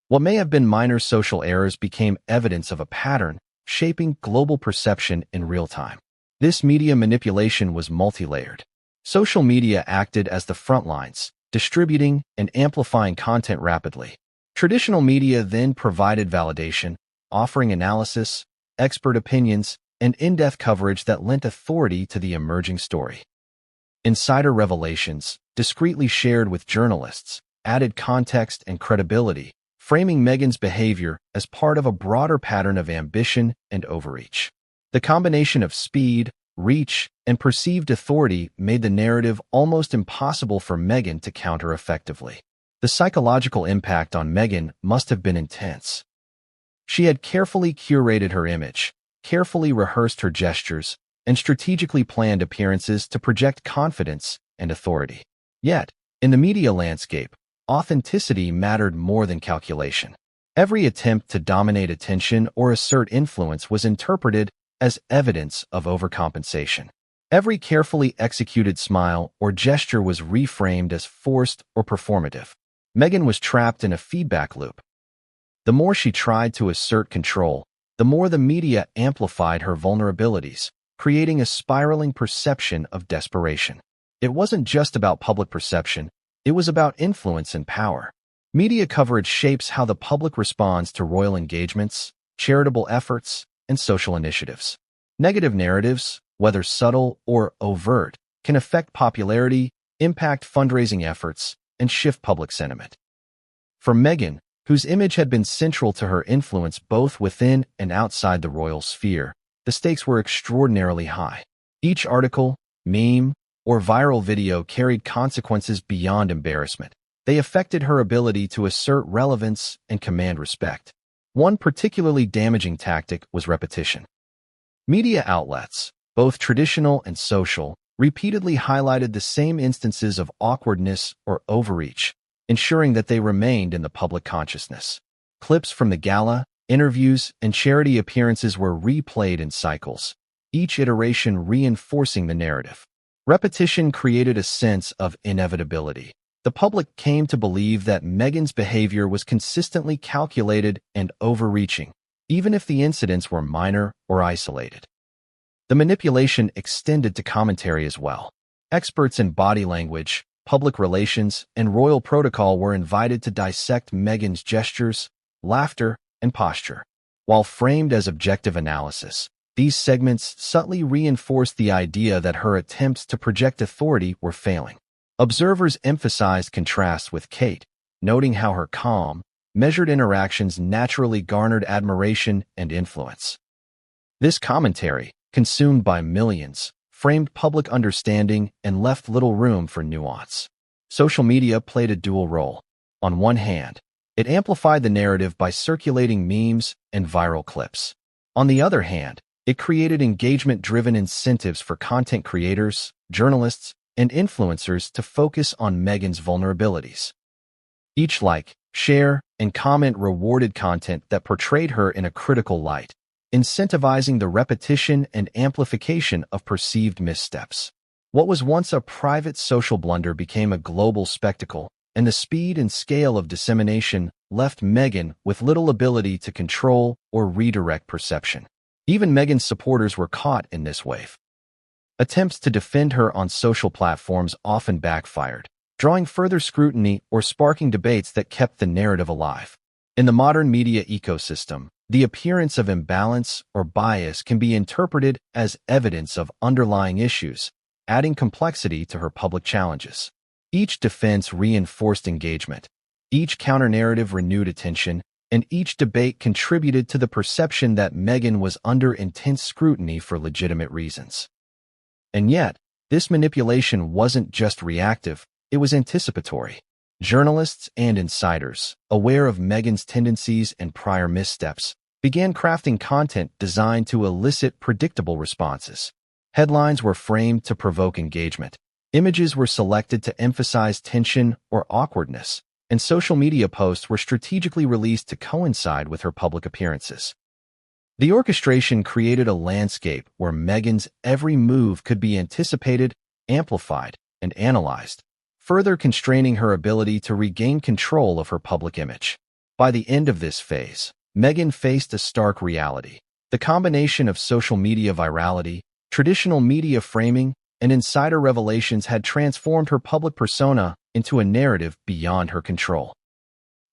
What may have been minor social errors became evidence of a pattern, shaping global perception in real time. This media manipulation was multi-layered. Social media acted as the front lines, distributing and amplifying content rapidly. Traditional media then provided validation, offering analysis, expert opinions, and in-depth coverage that lent authority to the emerging story. Insider revelations, discreetly shared with journalists, added context and credibility, framing Meghan's behavior as part of a broader pattern of ambition and overreach. The combination of speed, reach, and perceived authority made the narrative almost impossible for Meghan to counter effectively. The psychological impact on Meghan must have been intense. She had carefully curated her image, carefully rehearsed her gestures, and strategically planned appearances to project confidence and authority. Yet, in the media landscape, authenticity mattered more than calculation. Every attempt to dominate attention or assert influence was interpreted as evidence of overcompensation. Every carefully executed smile or gesture was reframed as forced or performative. Meghan was trapped in a feedback loop. The more she tried to assert control, the more the media amplified her vulnerabilities, creating a spiraling perception of desperation. It wasn't just about public perception, it was about influence and power. Media coverage shapes how the public responds to royal engagements, charitable efforts, and social initiatives. Negative narratives, whether subtle or overt, can affect popularity, impact fundraising efforts, and shift public sentiment. For Meghan, whose image had been central to her influence both within and outside the royal sphere, the stakes were extraordinarily high. Each article, meme, or viral video carried consequences beyond embarrassment. They affected her ability to assert relevance and command respect. One particularly damaging tactic was repetition. Media outlets, both traditional and social, repeatedly highlighted the same instances of awkwardness or overreach, ensuring that they remained in the public consciousness. Clips from the gala, interviews, and charity appearances were replayed in cycles, each iteration reinforcing the narrative. Repetition created a sense of inevitability. The public came to believe that Meghan's behavior was consistently calculated and overreaching, even if the incidents were minor or isolated. The manipulation extended to commentary as well. Experts in body language, public relations, and royal protocol were invited to dissect Meghan's gestures, laughter, and posture. While framed as objective analysis, these segments subtly reinforced the idea that her attempts to project authority were failing. Observers emphasized contrasts with Kate, noting how her calm, measured interactions naturally garnered admiration and influence. This commentary, consumed by millions, framed public understanding and left little room for nuance. Social media played a dual role. On one hand, it amplified the narrative by circulating memes and viral clips. On the other hand, it created engagement-driven incentives for content creators, journalists, and influencers to focus on Meghan's vulnerabilities. Each like, share, and comment rewarded content that portrayed her in a critical light, incentivizing the repetition and amplification of perceived missteps. What was once a private social blunder became a global spectacle, and the speed and scale of dissemination left Meghan with little ability to control or redirect perception. Even Meghan's supporters were caught in this wave. Attempts to defend her on social platforms often backfired, drawing further scrutiny or sparking debates that kept the narrative alive. In the modern media ecosystem, the appearance of imbalance or bias can be interpreted as evidence of underlying issues, adding complexity to her public challenges. Each defense reinforced engagement, each counter-narrative renewed attention, and each debate contributed to the perception that Meghan was under intense scrutiny for legitimate reasons. And yet, this manipulation wasn't just reactive, it was anticipatory. Journalists and insiders, aware of Meghan's tendencies and prior missteps, began crafting content designed to elicit predictable responses. Headlines were framed to provoke engagement. Images were selected to emphasize tension or awkwardness, and social media posts were strategically released to coincide with her public appearances. The orchestration created a landscape where Meghan's every move could be anticipated, amplified, and analyzed, further constraining her ability to regain control of her public image. By the end of this phase, Meghan faced a stark reality. The combination of social media virality, traditional media framing, and insider revelations had transformed her public persona into a narrative beyond her control.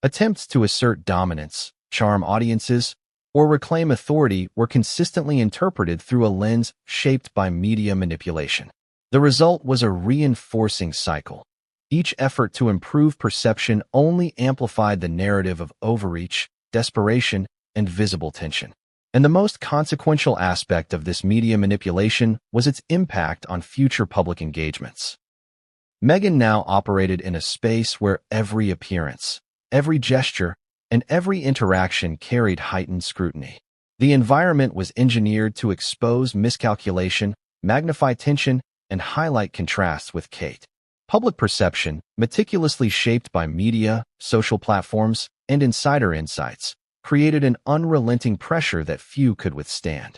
Attempts to assert dominance, charm audiences, or reclaim authority were consistently interpreted through a lens shaped by media manipulation. The result was a reinforcing cycle. Each effort to improve perception only amplified the narrative of overreach, desperation, and visible tension. And the most consequential aspect of this media manipulation was its impact on future public engagements. Meghan now operated in a space where every appearance, every gesture, and every interaction carried heightened scrutiny. The environment was engineered to expose miscalculation, magnify tension, and highlight contrasts with Kate. Public perception, meticulously shaped by media, social platforms, and insider insights, created an unrelenting pressure that few could withstand.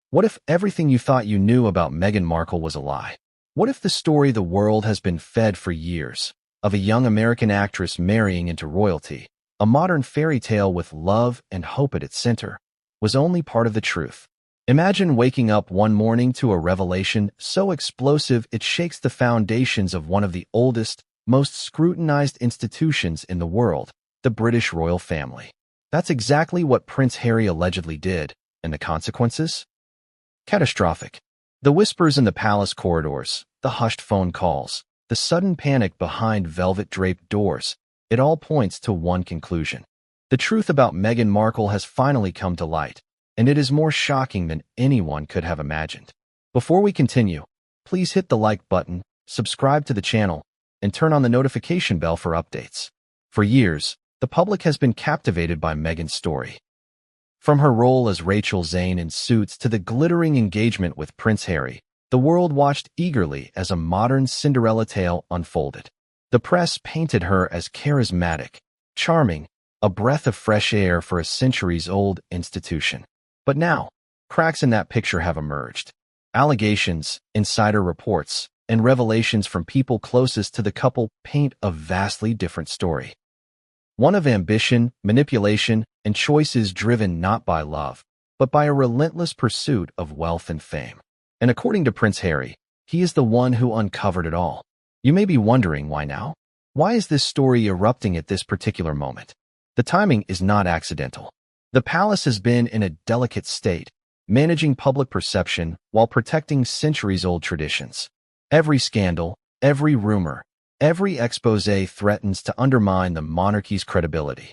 What if everything you thought you knew about Meghan Markle was a lie? What if the story the world has been fed for years, of a young American actress marrying into royalty, a modern fairy tale with love and hope at its center, was only part of the truth. Imagine waking up one morning to a revelation so explosive it shakes the foundations of one of the oldest, most scrutinized institutions in the world, the British royal family. That's exactly what Prince Harry allegedly did, and the consequences? Catastrophic. The whispers in the palace corridors, the hushed phone calls, the sudden panic behind velvet-draped doors, it all points to one conclusion. The truth about Meghan Markle has finally come to light, and it is more shocking than anyone could have imagined. Before we continue, please hit the like button, subscribe to the channel, and turn on the notification bell for updates. For years, the public has been captivated by Meghan's story. From her role as Rachel Zane in Suits to the glittering engagement with Prince Harry, the world watched eagerly as a modern Cinderella tale unfolded. The press painted her as charismatic, charming, a breath of fresh air for a centuries-old institution. But now, cracks in that picture have emerged. Allegations, insider reports, and revelations from people closest to the couple paint a vastly different story. One of ambition, manipulation, and choices driven not by love, but by a relentless pursuit of wealth and fame. And according to Prince Harry, he is the one who uncovered it all. You may be wondering why now? Why is this story erupting at this particular moment? The timing is not accidental. The palace has been in a delicate state, managing public perception while protecting centuries-old traditions. Every scandal, every rumor, every exposé threatens to undermine the monarchy's credibility.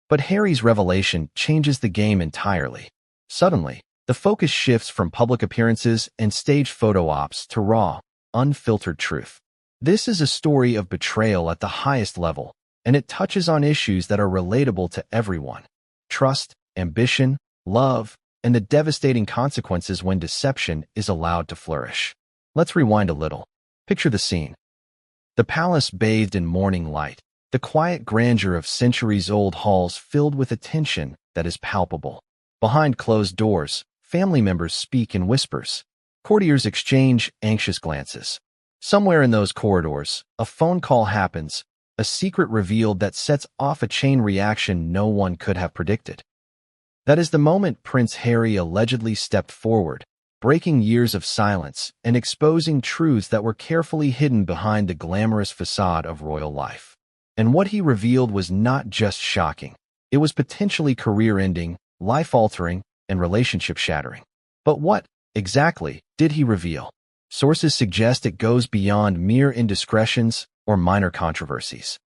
But Harry's revelation changes the game entirely. Suddenly, the focus shifts from public appearances and stage photo ops to raw, unfiltered truth. This is a story of betrayal at the highest level, and it touches on issues that are relatable to everyone. Trust, ambition, love, and the devastating consequences when deception is allowed to flourish. Let's rewind a little. Picture the scene. The palace bathed in morning light, the quiet grandeur of centuries-old halls filled with a tension that is palpable. Behind closed doors, family members speak in whispers. Courtiers exchange anxious glances. Somewhere in those corridors, a phone call happens, a secret revealed that sets off a chain reaction no one could have predicted. That is the moment Prince Harry allegedly stepped forward, breaking years of silence and exposing truths that were carefully hidden behind the glamorous facade of royal life. And what he revealed was not just shocking. It was potentially career-ending, life-altering, and relationship-shattering. But what, exactly, did he reveal? Sources suggest it goes beyond mere indiscretions or minor controversies.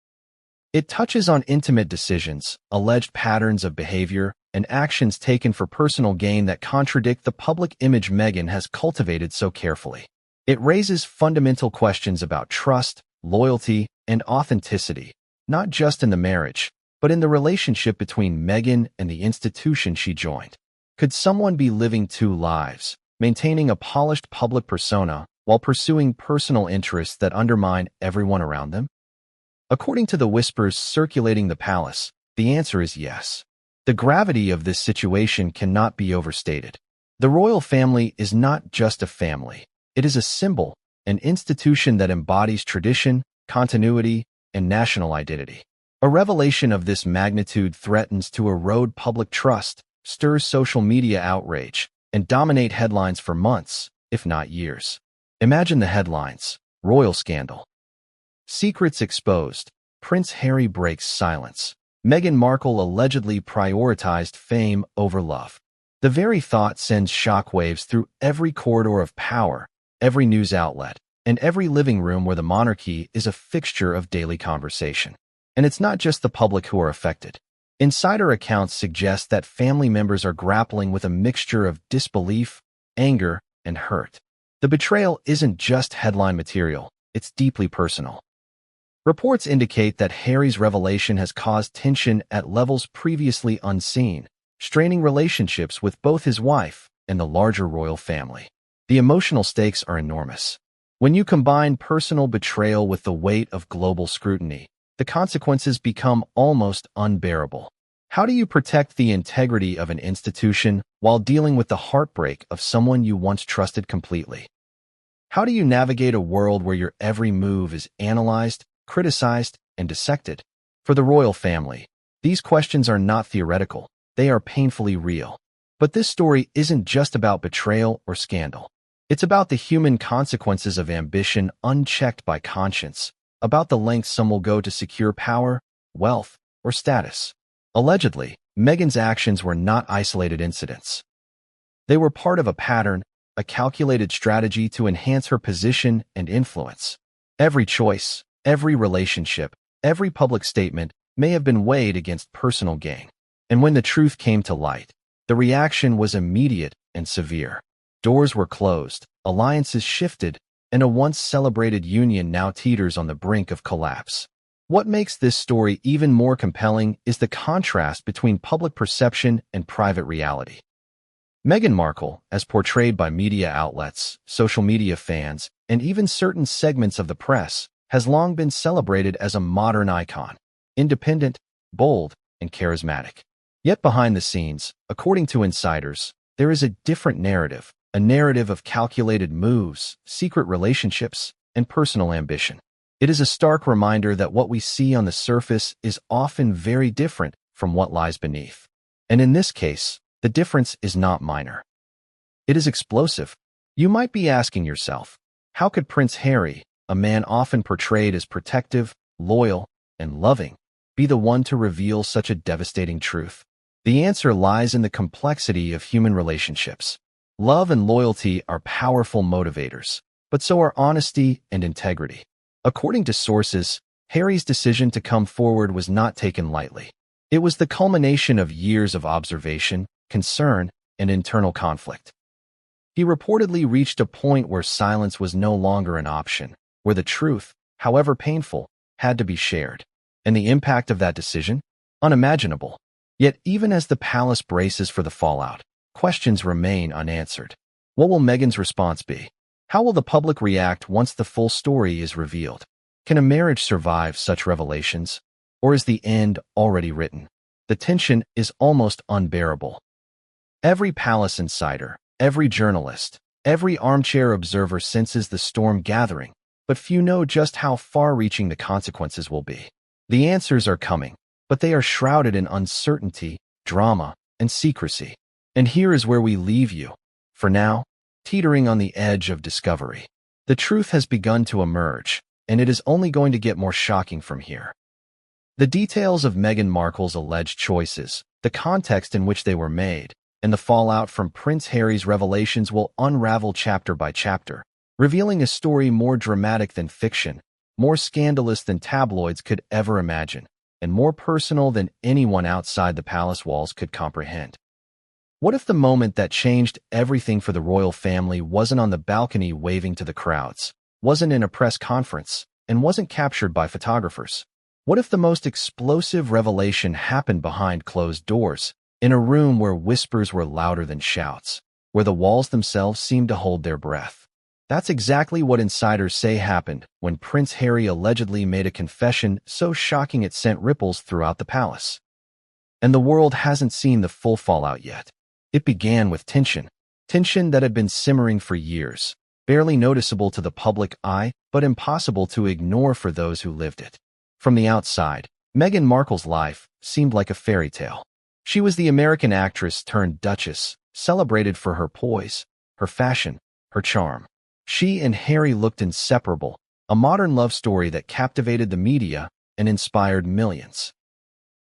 It touches on intimate decisions, alleged patterns of behavior, and actions taken for personal gain that contradict the public image Meghan has cultivated so carefully. It raises fundamental questions about trust, loyalty, and authenticity, not just in the marriage, but in the relationship between Meghan and the institution she joined. Could someone be living two lives, maintaining a polished public persona while pursuing personal interests that undermine everyone around them? According to the whispers circulating the palace, the answer is yes. The gravity of this situation cannot be overstated. The royal family is not just a family. It is a symbol, an institution that embodies tradition, continuity, and national identity. A revelation of this magnitude threatens to erode public trust, stirs social media outrage, and dominate headlines for months, if not years. Imagine the headlines: Royal Scandal. Secrets exposed. Prince Harry breaks silence. Meghan Markle allegedly prioritized fame over love. The very thought sends shockwaves through every corridor of power, every news outlet, and every living room where the monarchy is a fixture of daily conversation. And it's not just the public who are affected. Insider accounts suggest that family members are grappling with a mixture of disbelief, anger, and hurt. The betrayal isn't just headline material, it's deeply personal. Reports indicate that Harry's revelation has caused tension at levels previously unseen, straining relationships with both his wife and the larger royal family. The emotional stakes are enormous. When you combine personal betrayal with the weight of global scrutiny, the consequences become almost unbearable. How do you protect the integrity of an institution while dealing with the heartbreak of someone you once trusted completely? How do you navigate a world where your every move is analyzed, criticized, and dissected. For the royal family, these questions are not theoretical, they are painfully real. But this story isn't just about betrayal or scandal. It's about the human consequences of ambition unchecked by conscience, about the lengths some will go to secure power, wealth, or status. Allegedly, Meghan's actions were not isolated incidents. They were part of a pattern, a calculated strategy to enhance her position and influence. Every choice, every relationship, every public statement may have been weighed against personal gain. And when the truth came to light, the reaction was immediate and severe. Doors were closed, alliances shifted, and a once celebrated union now teeters on the brink of collapse. What makes this story even more compelling is the contrast between public perception and private reality. Meghan Markle, as portrayed by media outlets, social media fans, and even certain segments of the press, has long been celebrated as a modern icon, independent, bold, and charismatic. Yet behind the scenes, according to insiders, there is a different narrative, a narrative of calculated moves, secret relationships, and personal ambition. It is a stark reminder that what we see on the surface is often very different from what lies beneath. And in this case, the difference is not minor. It is explosive. You might be asking yourself, how could Prince Harry, a man often portrayed as protective, loyal, and loving, be the one to reveal such a devastating truth? The answer lies in the complexity of human relationships. Love and loyalty are powerful motivators, but so are honesty and integrity. According to sources, Harry's decision to come forward was not taken lightly. It was the culmination of years of observation, concern, and internal conflict. He reportedly reached a point where silence was no longer an option, where the truth, however painful, had to be shared. And the impact of that decision? Unimaginable. Yet even as the palace braces for the fallout, questions remain unanswered. What will Meghan's response be? How will the public react once the full story is revealed? Can a marriage survive such revelations? Or is the end already written? The tension is almost unbearable. Every palace insider, every journalist, every armchair observer senses the storm gathering, but few know just how far-reaching the consequences will be. The answers are coming, but they are shrouded in uncertainty, drama, and secrecy. And here is where we leave you, for now, teetering on the edge of discovery. The truth has begun to emerge, and it is only going to get more shocking from here. The details of Meghan Markle's alleged choices, the context in which they were made, and the fallout from Prince Harry's revelations will unravel chapter by chapter, revealing a story more dramatic than fiction, more scandalous than tabloids could ever imagine, and more personal than anyone outside the palace walls could comprehend. What if the moment that changed everything for the royal family wasn't on the balcony waving to the crowds, wasn't in a press conference, and wasn't captured by photographers? What if the most explosive revelation happened behind closed doors, in a room where whispers were louder than shouts, where the walls themselves seemed to hold their breath? That's exactly what insiders say happened when Prince Harry allegedly made a confession so shocking it sent ripples throughout the palace. And the world hasn't seen the full fallout yet. It began with tension that had been simmering for years, barely noticeable to the public eye, but impossible to ignore for those who lived it. From the outside, Meghan Markle's life seemed like a fairy tale. She was the American actress turned duchess, celebrated for her poise, her fashion, her charm. She and Harry looked inseparable, a modern love story that captivated the media and inspired millions.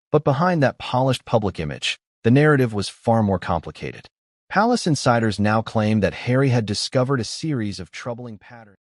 But behind that polished public image, the narrative was far more complicated. Palace insiders now claim that Harry had discovered a series of troubling patterns.